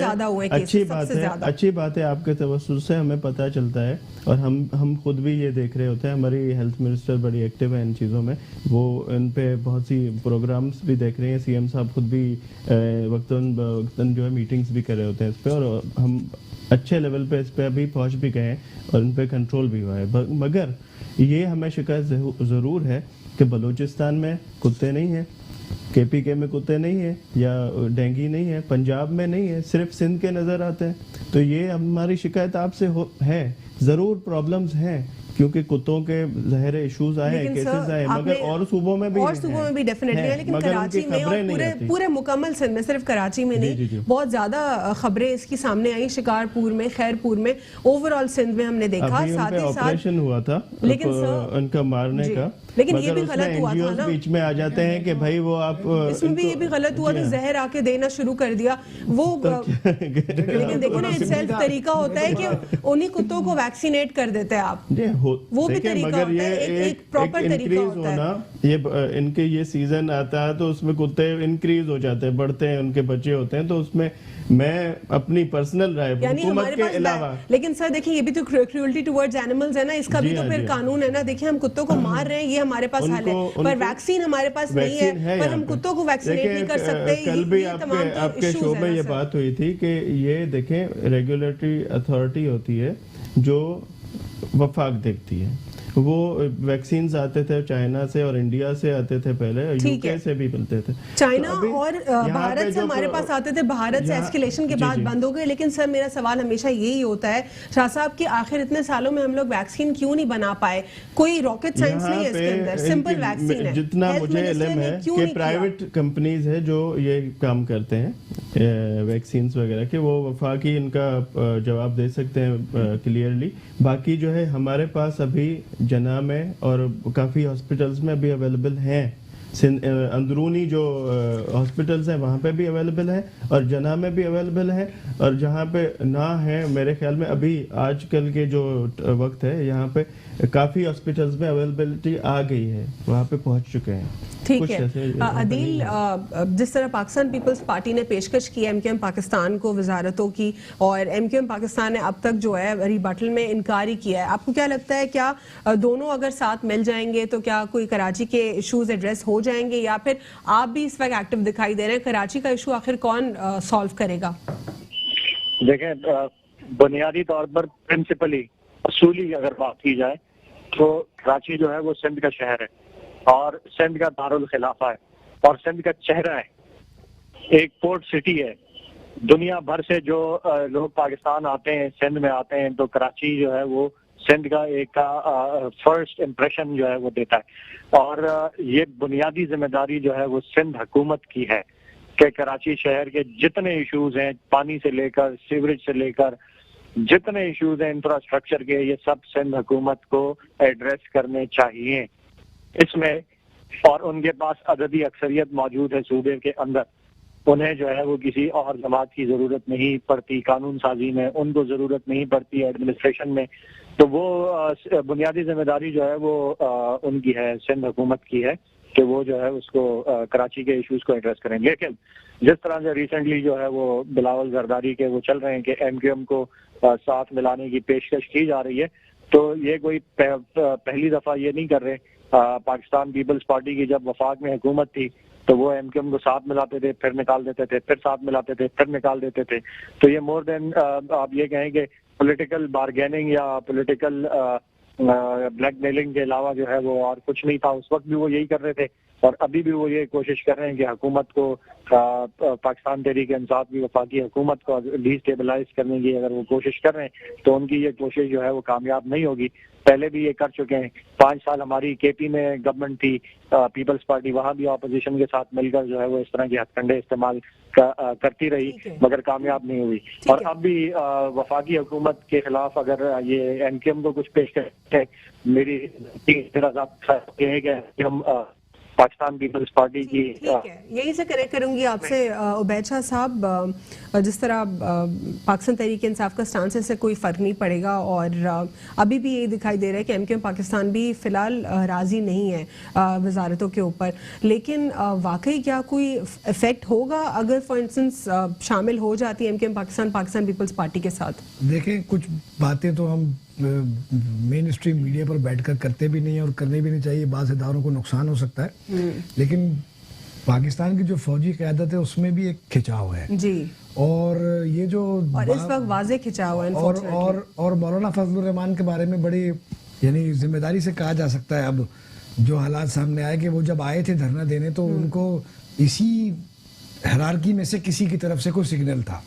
है आपके तवज्जुह से हमें पता चलता है, और हम खुद भी ये देख रहे होते हैं। हमारी हेल्थ मिनिस्टर बड़ी एक्टिव है इन चीज़ों में, वो इन पे बहुत सी प्रोग्राम्स भी देख रहे हैं। CM साहब खुद भी वक्तन जो है मीटिंग्स भी कर रहे होते हैं इस पे, और हम अच्छे लेवल पे इस पे अभी पहुंच भी गए हैं और इन पे कंट्रोल भी हुआ है। मगर ये हमें शिकायत ज़रूर है कि बलूचिस्तान में कुत्ते नहीं हैं, KPK में कुत्ते नहीं है या डेंगू नहीं है, पंजाब में नहीं है, सिर्फ सिंध के नज़र आते हैं। तो ये हमारी शिकायत आपसे है, ज़रूर प्रॉब्लम्स हैं क्योंकि कुत्तों के ज़हर इश्यूज आए, केसेस आए, मगर और सूबों में भी डेफिनेटली है, लेकिन कराची में और पूरे मुकम्मल सिंध में, सिर्फ कराची में नहीं, बहुत ज़्यादा खबरें इसकी सामने आई। शिकारपुर में, खैरपुर में, ओवरऑल सिंध में हमने देखा। साथ ही साथ ऑपरेशन हुआ था, लेकिन उनका मारने का लेकिन ये मगर भी उसमें गलत हुआ था NGOs ना। बीच में आ जाते हैं कि भाई वो आप इसमें भी ये भी गलत हुआ था, जहर आके देना शुरू कर दिया वो। लेकिन देखो ना, इटसेल्फ तरीका होता है कि उन्हीं कुत्तों को वैक्सीनेट कर देते हैं आप, वो भी तरीका होता है, एक प्रॉपर तरीका होता है। ये इनके ये सीजन आता है तो उसमें कुत्ते इंक्रीज हो जाते हैं, बढ़ते हैं, उनके बच्चे होते हैं, तो उसमें मैं अपनी पर्सनल राय हुकूमत के अलावा। लेकिन सर देखिए, ये भी तो क्रूएल्टी टुवर्ड्स एनिमल्स है ना, इसका भी तो फिर कानून है ना। देखिए हम कुत्तों को मार रहे हैं, ये हमारे पास हल है, पर वैक्सीन हमारे पास नहीं है, पर हम कुत्तों को वैक्सीनेट नहीं कर सकते। कल भी आपके शो में ये बात हुई थी कि ये देखें, रेगुलेटरी अथॉरिटी होती है जो वफाक देखती है, वो वैक्सीन आते थे चाइना से और इंडिया से आते थे, पहले यूके से भी मिलते थे, चाइना और भारत से हमारे पास आते थे। भारत से एस्केलेशन के बाद बंद हो गए। लेकिन सर मेरा सवाल हमेशा यही होता है शाह साहब कि आखिर इतने सालों में हम लोग वैक्सीन क्यों नहीं बना पाए? कोई रॉकेट साइंस नहीं है इसके अंदर, सिंपल वैक्सीन है। जितना मुझे इल्म है कि प्राइवेट कंपनीज है जो ये काम करते हैं वैक्सीन वगैरह के, वो वफाकी इनका जवाब दे सकते हैं क्लियरली। बाकी जो है हमारे पास अभी जना में और काफ़ी हॉस्पिटल्स में भी अवेलेबल हैं, अंदरूनी जो हॉस्पिटल्स हैं वहाँ पे भी अवेलेबल है और जना में भी अवेलेबल है, और जहाँ पे ना है मेरे ख्याल में अभी आजकल के जो वक्त है यहाँ पे काफ़ी हॉस्पिटल्स में अवेलेबिलिटी आ गई है, वहाँ पे पहुँच चुके हैं। ठीक है अदील, जिस तरह पाकिस्तान पीपल्स पार्टी ने पेशकश की एमक्यूएम पाकिस्तान को वजारतों की, और एमक्यूएम पाकिस्तान ने अब तक जो है रिबटल में इनकार ही किया है, आपको क्या लगता है क्या दोनों अगर साथ मिल जाएंगे तो क्या कोई कराची के इश्यूज एड्रेस हो जाएंगे, या फिर आप भी इस वक्त एक्टिव दिखाई दे रहे हैं? कराची का इशू आखिर कौन सॉल्व करेगा? देखें, बुनियादी तौर पर प्रिंसिपली असूली अगर बात की जाए तो कराची जो है वो सिंध का शहर है और सिंध का दारुल खिलाफा है और सिंध का चेहरा है, एक पोर्ट सिटी है। दुनिया भर से जो लोग पाकिस्तान आते हैं, सिंध में आते हैं, तो कराची जो है वो सिंध का एक फर्स्ट इम्प्रेशन जो है वो देता है। और ये बुनियादी जिम्मेदारी जो है वो सिंध हुकूमत की है कि कराची शहर के जितने इश्यूज हैं, पानी से लेकर सीवरेज से लेकर जितने इश्यूज हैं इंफ्रास्ट्रक्चर के, ये सब सिंध हुकूमत को एड्रेस करने चाहिए इसमें। और उनके पास अददी अक्सरियत मौजूद है सूबे के अंदर, उन्हें जो है वो किसी और जमात की जरूरत नहीं पड़ती कानून साजी में, उनको जरूरत नहीं पड़ती एडमिनिस्ट्रेशन में। तो वो बुनियादी जिम्मेदारी जो है वो उनकी है, सिंध हुकूमत की है कि वो जो है उसको कराची के इश्यूज को एड्रेस करें। लेकिन जिस तरह से रिसेंटली जो है वो बिलावल जरदारी के वो चल रहे हैं कि एमक्यूएम को साथ मिलाने की पेशकश की जा रही है, तो ये कोई पहली दफा ये नहीं कर रहे। पाकिस्तान पीपल्स पार्टी की जब वफाक में हुकूमत थी तो वो एमक्यूएम को साथ मिलाते थे, फिर निकाल देते थे, फिर साथ मिलाते थे, फिर निकाल देते थे। तो ये मोर देन आप ये कहें कि पॉलिटिकल बारगेनिंग या पॉलिटिकल ब्लैकमेलिंग के अलावा जो है वो और कुछ नहीं था। उस वक्त भी वो यही कर रहे थे और अभी भी वो ये कोशिश कर रहे हैं कि हुकूमत को पाकिस्तान तहरीक इंसाफ की वफाकी हुकूमत को डिस्टेबलाइज करने की अगर वो कोशिश कर रहे हैं तो उनकी ये कोशिश जो है वो कामयाब नहीं होगी। पहले भी ये कर चुके हैं। 5 साल हमारी केपी में गवर्नमेंट थी पीपल्स पार्टी, वहाँ भी ऑपोजिशन के साथ मिलकर जो है वो इस तरह के हथकंडे इस्तेमाल करती रही मगर कामयाब नहीं हुई। और अब भी वफाकी हुकूमत के खिलाफ अगर ये एमक्यूएम को कुछ पेश करते हैं, मेरी है कि हम पाकिस्तान पीपल्स पार्टी की ठीक है, यही से कनेक्ट करूंगी आपसे उबैद शाह साहब। जिस तरह पाकिस्तान तहरीक इंसाफ का स्टांस से कोई फ़र्क नहीं पड़ेगा और अभी भी ये दिखाई दे रहा है कि एमक्यूएम पाकिस्तान भी फ़िलहाल राज़ी नहीं है वजारतों के ऊपर, लेकिन वाकई क्या कोई इफ़ेक्ट होगा अगर फॉर इंस्टेंस शामिल हो जाती है MQM Pakistan Pakistan Peoples Party के साथ? देखें, कुछ बातें तो हम मेन स्ट्रीम मीडिया पर बैठकर करते भी नहीं है और करने भी नहीं चाहिए, बाज़ इदारों को नुकसान हो सकता है। लेकिन पाकिस्तान की जो फौजी क़यादत है उसमें भी एक खिंचाव है जी, और ये जो और इस वक्त वाज़े खिंचाव है और मौलाना फजलुर रहमान के बारे में बड़ी यानी जिम्मेदारी से कहा जा सकता है। अब जो हालात सामने आए कि वो जब आए थे धरना देने तो उनको इसी हिरार्की में से किसी की तरफ से कोई सिग्नल था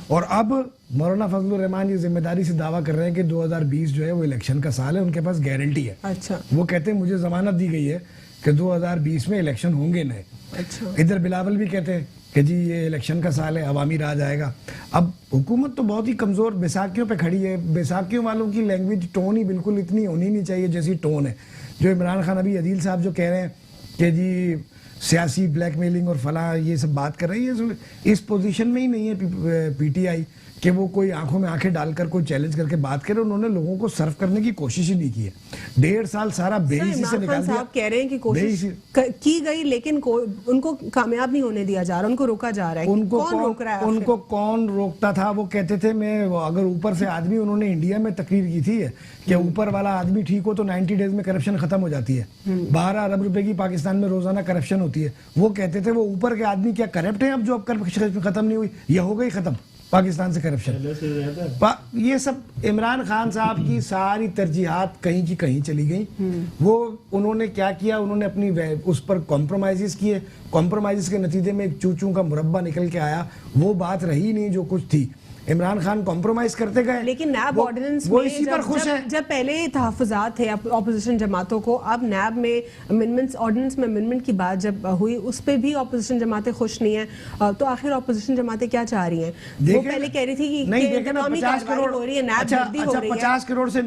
और अब मौलाना फजलुर रहमान ये जिम्मेदारी से दावा कर रहे हैं कि 2020 जो है वो इलेक्शन का साल है, उनके पास गारंटी है। अच्छा, वो कहते हैं मुझे जमानत दी गई है कि 2020 में इलेक्शन होंगे नए। अच्छा, इधर बिलावल भी कहते हैं कि जी ये इलेक्शन का साल है, अवामी राज आएगा। अब हुकूमत तो बहुत ही कमज़ोर बैसाखियों पे खड़ी है, बैसाखियों वालों की लैंग्वेज टोन ही बिल्कुल इतनी होनी नहीं चाहिए जैसी टोन है। जो इमरान खान अभी अदील साहब जो कह रहे हैं कि जी सियासी ब्लैकमेलिंग और फला ये सब बात कर रही है, इस पोजीशन में ही नहीं है पीटीआई कि वो कोई आंखों में आंखें डालकर कोई चैलेंज करके बात करे। उन्होंने लोगों को सर्व करने की कोशिश ही नहीं की है। 1.5 साल सारा बेहिसी से निकाल दिया। साहब कह रहे हैं कि कोशिश की गई लेकिन उनको कामयाब नहीं होने दिया जा रहा, उनको रोका जा रहा है। उनको कौन रोक रहा है? उनको कौन रोकता था? वो कहते थे मैं अगर ऊपर से आदमी, उन्होंने इंडिया में तकरीर की थी कि ऊपर वाला आदमी ठीक हो तो 90 डेज में करप्शन खत्म हो जाती है। 12 अरब रुपए की पाकिस्तान में रोजाना करप्शन होती है। वो कहते थे वो ऊपर के आदमी क्या करप्ट है? अब जो अब करप्शन खत्म नहीं हुई, यह हो गई खत्म पाकिस्तान से करप्शन। ये सब इमरान खान साहब की सारी तरजीहात कहीं की कहीं चली गई। वो उन्होंने क्या किया, उन्होंने अपनी उस पर कॉम्प्रोमाइजेस किए। कॉम्प्रोमाइजेस के नतीजे में एक चूचू का मुरब्बा निकल के आया। वो बात रही नहीं जो कुछ थी। इमरान खान कॉम्प्रोमाइज करते गए। लेकिन नैब ऑर्डिनेंस वो में इसी पर खुश है। जब पहले तहफ़्फ़ुज़ात थे ऑपोजिशन जमातों को, अब नैब में अमेंडमेंट्स ऑर्डिनेंस में अमेंडमेंट की बात जब हुई उस पे भी ऑपोजिशन जमातें खुश नहीं है। तो आखिर ऑपोजिशन जमातें क्या चाह रही हैं? वो पहले कह रही थी कि नहीं, देखें ना 50 करोड़ हो रही है, नैब जल्दी हो रही है। 50 करोड़ से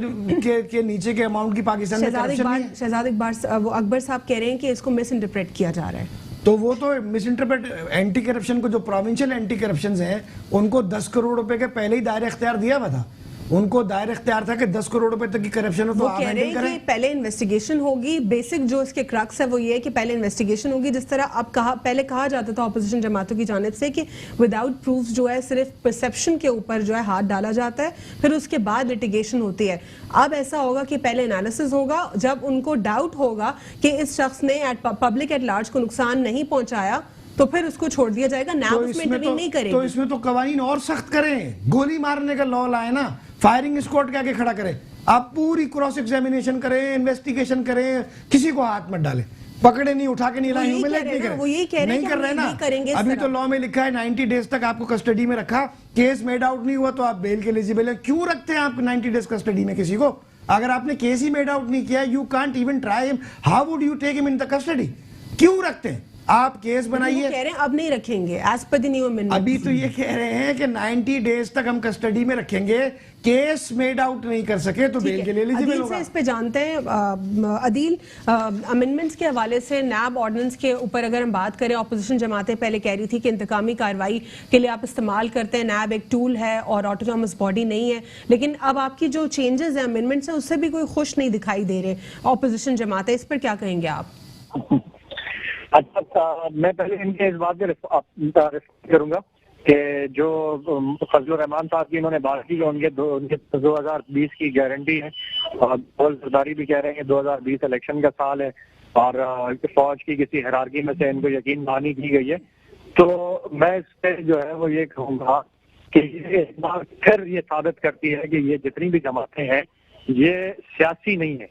के नीचे के अमाउंट की पाकिस्तान में करप्शन नहीं है। शहजाद इकबाल अकबर साहब कह रहे हैं कि इसको मिस इंटरप्रेट किया जा रहा है। तो वो तो मिस इंटरप्रेट एंटी करप्शन को, जो प्रोविंशियल एंटी करप्शन हैं, उनको 10 करोड़ रुपए के पहले ही दायरा इख्तियार दिया हुआ था। उनको दायरा इख्तियार था कि 10 करोड़ रुपए तक की करप्शन हो तो आप हैंडल करें। कि पहले इन्वेस्टिगेशन होगी। बेसिक जो इसके क्रक्स है वो ये है कि पहले इन्वेस्टिगेशन होगी, जिस तरह अब पहले कहा जाता था ऑपोजिशन जमातों की जानिब से कि विदाउट प्रूफ जो है सिर्फ परसेप्शन के ऊपर जो है हाथ डाला जाता है, फिर उसके बाद लिटिगेशन होती है। अब ऐसा होगा कि पहले एनालिसिस होगा, जब उनको डाउट होगा कि इस शख्स ने पब्लिक एट लार्ज को नुकसान नहीं पहुंचाया तो फिर उसको छोड़ दिया जाएगा। नैब उसमें इंटरवीन नहीं करेगी। तो इसमें तो कवानीन और सख्त करें। गोली मारने का लॉ लाए ना, फायरिंग स्क्वाड के आगे खड़ा करें, आप पूरी क्रॉस एग्जामिनेशन करें, इन्वेस्टिगेशन करें, किसी को हाथ मत डालें, पकड़े नहीं, उठा के नहीं लाए, ह्यूमिलेट नहीं करें। वो यही कह रहे हैं नहीं कर रहे ना। अभी तो लॉ में लिखा है 90 डेज तक आपको कस्टडी में रखा, केस मेड आउट नहीं हुआ तो आप बेल के एलिजिबल है। क्यों रखते हैं आप 90 डेज कस्टडी में किसी को? अगर आपने केस ही मेड आउट नहीं किया, you can't even try him, how would you take him in the custody? क्यों रखते हैं? आप केस बनाइए। कह रहे हैं अब नहीं रखेंगे as per the new amendment. अभी तो ये कह रहे हैं कि 90 डेज तक हम कस्टडी में रखेंगे, केस मेड आउट नहीं कर सके तो बेल के लिए एलिजिबल होगा। इस पे जानते हैं अदील, अमेंडमेंट्स के हवाले से नैब ऑर्डिनेंस के ऊपर अगर हम बात करें, ऑपोजिशन जमातें पहले कह रही थी कि इंतकामी कार्रवाई के लिए आप इस्तेमाल करते हैं, नैब एक टूल है और ऑटोनॉमस बॉडी नहीं है। लेकिन अब आपकी जो चेंजेस हैं अमेंडमेंट्स हैं उससे भी कोई खुश नहीं दिखाई दे रहे ऑपोजिशन जमातें। इस पर क्या कहेंगे आप? अच्छा, मैं पहले इनके इस बात पे रिस्पॉन्ड करूंगा कि जो फजलुर रहमान साहब की इन्होंने बात की, उनके 2020 की गारंटी है और सरदारी भी कह रहे हैं कि 2020 इलेक्शन का साल है और फौज की किसी हिरारकी में से इनको यकीन दहानी की गई है। तो मैं इस पे जो है वो ये कहूँगा कि ये एक बार फिर ये साबित करती है कि ये जितनी भी जमातें हैं ये सियासी नहीं है,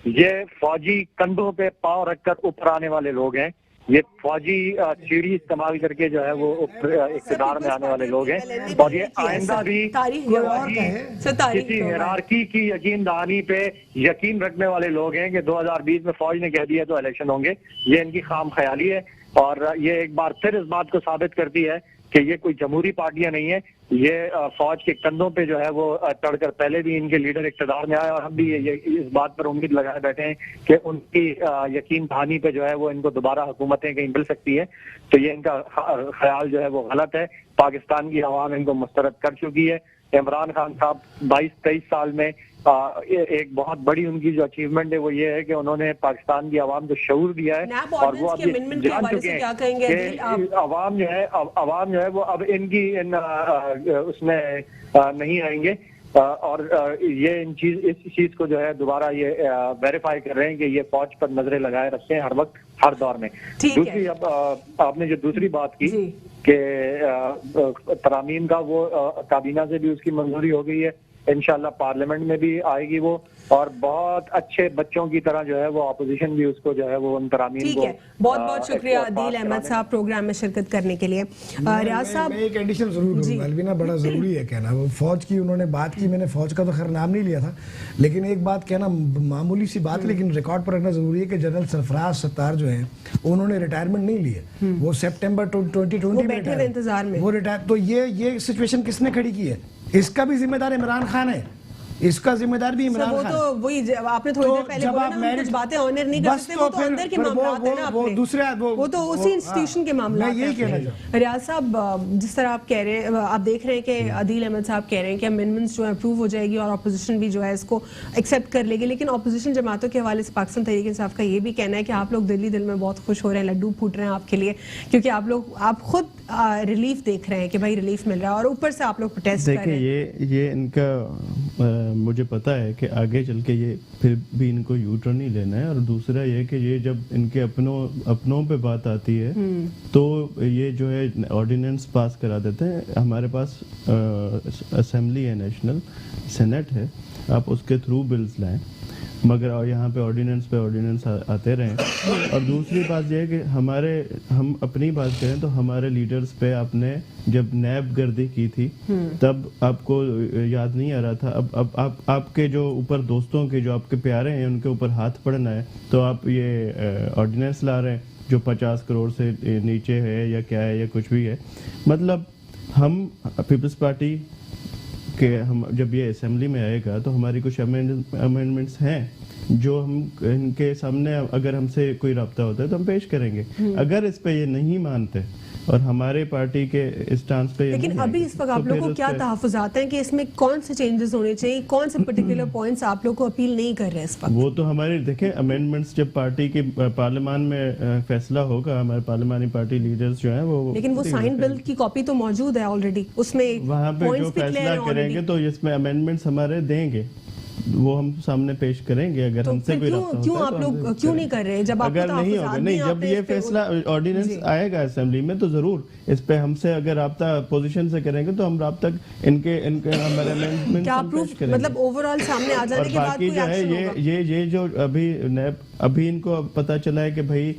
ये फौजी कंधों पे पांव रखकर ऊपर आने वाले लोग हैं। ये फौजी सीढ़ी इस्तेमाल करके जो है वो इक़्तिदार में आने वाले लोग हैं और ये आइंदा भी किसी हिरारकी की यकीन दहानी पे यकीन रखने वाले लोग हैं कि 2020 में फौज ने कह दिया तो इलेक्शन होंगे। ये इनकी खाम ख्याली है और ये एक बार फिर इस बात को साबित करती है कि ये कोई जमहूरी पार्टियां नहीं है, ये फौज के कंधों पे जो है वो चढ़कर पहले भी इनके लीडर इक़्तिदार में आए और हम भी ये इस बात पर उम्मीद लगाए बैठे हैं कि उनकी यकीन दहानी पे जो है वो इनको दोबारा हुकूमतें कहीं मिल सकती है। तो ये इनका ख्याल जो है वो गलत है। पाकिस्तान की आवाम इनको मुस्तरद कर चुकी है। इमरान खान साहब 22-23 साल में एक बहुत बड़ी उनकी जो अचीवमेंट है वो ये है कि उन्होंने पाकिस्तान की आवाम को शऊर दिया है और वो अब जान चुके हैं कि आवाम जो है वो अब इनकी उसमें नहीं आएंगे और ये इस चीज को जो है दोबारा ये वेरीफाई कर रहे हैं कि ये फौज पर नजरें लगाए रखते हैं हर वक्त हर दौर में। दूसरी अब आपने जो दूसरी बात की कि तरामीम का वो काबीना से भी उसकी मंजूरी हो गई है, इंशाल्लाह पार्लियामेंट में भी आएगी वो और बहुत अच्छे बच्चों की तरह जो है वो अपोजिशन भी उसको जो है वो उन तरामीम को। बहुत बहुत शुक्रिया अदील अहमद साहब प्रोग्राम में शिरकत करने के लिए। रियाज साहब, मैं एक एडिशन जरूर करूंगा, अलविना बड़ा जरूरी है कहना। वो फौज की उन्होंने बात की, मैंने फौज का तो खैर नाम नहीं लिया था, लेकिन एक बात कहना मामूली सी बात लेकिन रिकॉर्ड पर रखना जरूरी है कि जनरल सरफराज सत्तार जो है उन्होंने रिटायरमेंट नहीं ली है, वो सितंबर 2020 में इंतजार में वो रिटायर। तो ये सिचुएशन किसने खड़ी की है? इसका भी जिम्मेदार इमरान खान है। इसका जिम्मेदार भी इमरान वो खान तो वही आपने थोड़ी देर पहले बोला ना, हम कुछ बातें ऑनर नहीं कर सकते, वो तो अंदर के मामलात है ना वो अपने। दूसरे वो तो उसी इंस्टीट्यूशन के मामलात मैं यही कहना चाहूँ। रियाज साहब, जिस तरह आप कह रहे हैं, आप देख रहे हैं कि आदिल अहमद साहब कह रहे हैं कि अमेंडमेंट्स जो है अप्रूव हो जाएगी और अपोजिशन भी जो है इसको एक्सेप्ट कर लेगी, लेकिन अपोजिशन जमातों के हवाले से पाकिस्तान तहरीक इंसाफ का ये भी कहना है कि आप लोग दिल में बहुत खुश हो रहे हैं, लड्डू फूट रहे हैं आपके लिए, क्योंकि आप खुद रिलीफ देख रहे हैं कि भाई रिलीफ मिल रहा है, और ऊपर से आप लोग प्रोटेस्ट कर रहे हैं। देखिए ये इनका मुझे पता है कि आगे चल के ये फिर भी इनको यू टर्न नहीं लेना है, और दूसरा ये कि ये जब इनके अपनों पे बात आती है तो ये जो है ऑर्डिनेंस पास करा देते हैं। हमारे पास असेंबली है, नेशनल सेनेट है, आप उसके थ्रू बिल्स लाएं, मगर और यहाँ पे ऑर्डिनेंस आते रहें। और दूसरी बात यह है कि हम अपनी बात करें तो हमारे लीडर्स पे आपने जब नैब गर्दी की थी तब आपको याद नहीं आ रहा था, अब आपके जो ऊपर दोस्तों के जो आपके प्यारे हैं उनके ऊपर हाथ पड़ना है तो आप ये ऑर्डिनेंस ला रहे हैं जो 50 करोड़ से नीचे है या क्या है या कुछ भी है। मतलब हम पीपल्स पार्टी कि हम जब ये असेंबली में आएगा तो हमारी कुछ अमेंडमेंट्स हैं जो हम इनके सामने अगर हमसे कोई रब्ता होता है तो हम पेश करेंगे। अगर इस पे ये नहीं मानते और हमारे पार्टी के स्टांस पे, लेकिन अभी इस वक्त आप लोग को क्या तहफ़्फ़ुज़ात हैं कि इसमें कौन से चेंजेस होने चाहिए, कौन से पर्टिकुलर पॉइंट्स आप लोग को अपील नहीं कर रहे हैं इस वक्त? वो तो हमारे देखें अमेंडमेंट्स जब पार्टी के पार्लियामान में फैसला होगा, हमारे पार्लियामानी पार्टी लीडर्स जो हैं वो, लेकिन वो साइन बिल की कॉपी तो मौजूद है ऑलरेडी, उसमें वहाँ पे जो फैसला करेंगे तो इसमें अमेंडमेंट्स हमारे देंगे, वो हम सामने पेश करेंगे। अगर तो हमसे कोई रब्ता क्यों होता है आप तो लोग क्यों नहीं कर रहे? जब आपको अगर नहीं होगा, नहीं जब ये फैसला ऑर्डिनेंस आएगा असेंबली में तो जरूर इस पे हमसे अगर रब्ता पोजीशन से करेंगे तो हम रब्ता इनके हमारे अमेंडमेंट क्या प्रूफ मतलब ओवरऑल सामने आ जाने के बाद कोई जो है एक्शन होगा? ये जो अभी इनको पता चला है कि भाई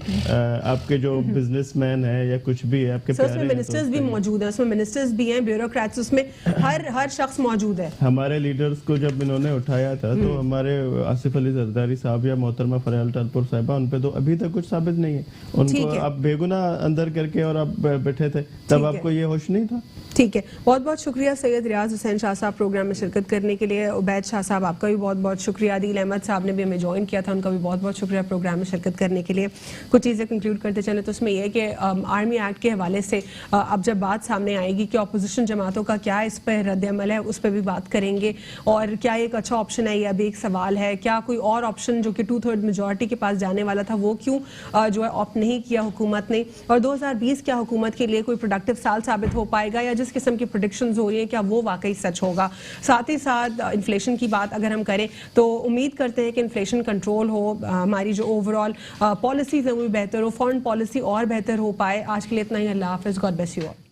आपके जो बिजनेसमैन है या कुछ भी है आपके सर, उसमें मिनिस्टर्स भी मौजूद हैं, उसमें मिनिस्टर्स भी हैं, ब्यूरोक्रेट्स, उसमें हर शख्स मौजूद है। हमारे लीडर्स को जब इन्होंने उठाया था तो हमारे आसिफ अली जरदारी साहब या मोहतरमा फरियाल टालपुर साहिबा, उन पे तो अभी तक कुछ साबित नहीं है। उनको आप बेगुनाह अंदर करके और आप बैठे थे, तब आपको ये होश नहीं था। ठीक है, बहुत बहुत शुक्रिया सैयद रियाज हुसैन शाह साहब प्रोग्राम में शिरकत करने के लिए। उबैद शाह साहब आपका भी बहुत बहुत शुक्रिया। आदिल अहमद साहब ने भी हमें ज्वाइन किया था, उनका भी बहुत बहुत शुक्रिया प्रोग्राम में शिरकत करने के लिए। कुछ चीज़ें कंक्लूड करते चले तो उसमें यह है कि आर्मी एक्ट के हवाले से अब जब बात सामने आएगी कि अपोजिशन जमातों का क्या इस पर रद्द-ए-अमल है, उस पर भी बात करेंगे। और क्या एक अच्छा ऑप्शन है, यह अभी एक सवाल है, क्या कोई और ऑप्शन जो कि 2/3 मेजॉरिटी के पास जाने वाला था वो क्यों जो है ऑप्ट नहीं किया हुकूमत ने? और 2020 क्या हुकूमत के लिए कोई प्रोडक्टिव साल साबित हो पाएगा, या जिस किस्म की प्रेडिक्शंस हो रही हैं क्या वो वाकई सच होगा? साथ ही साथ इन्फ्लेशन की बात अगर हम करें तो उम्मीद करते हैं कि इन्फ्लेशन कंट्रोल हो, हमारी जो ओवरऑल पॉलिसीज है वो भी बेहतर हो, फॉरेन पॉलिसी और बेहतर हो पाए। आज के लिए इतना ही। अल्लाह हाफिज़, गॉड ब्लेस यू ऑल।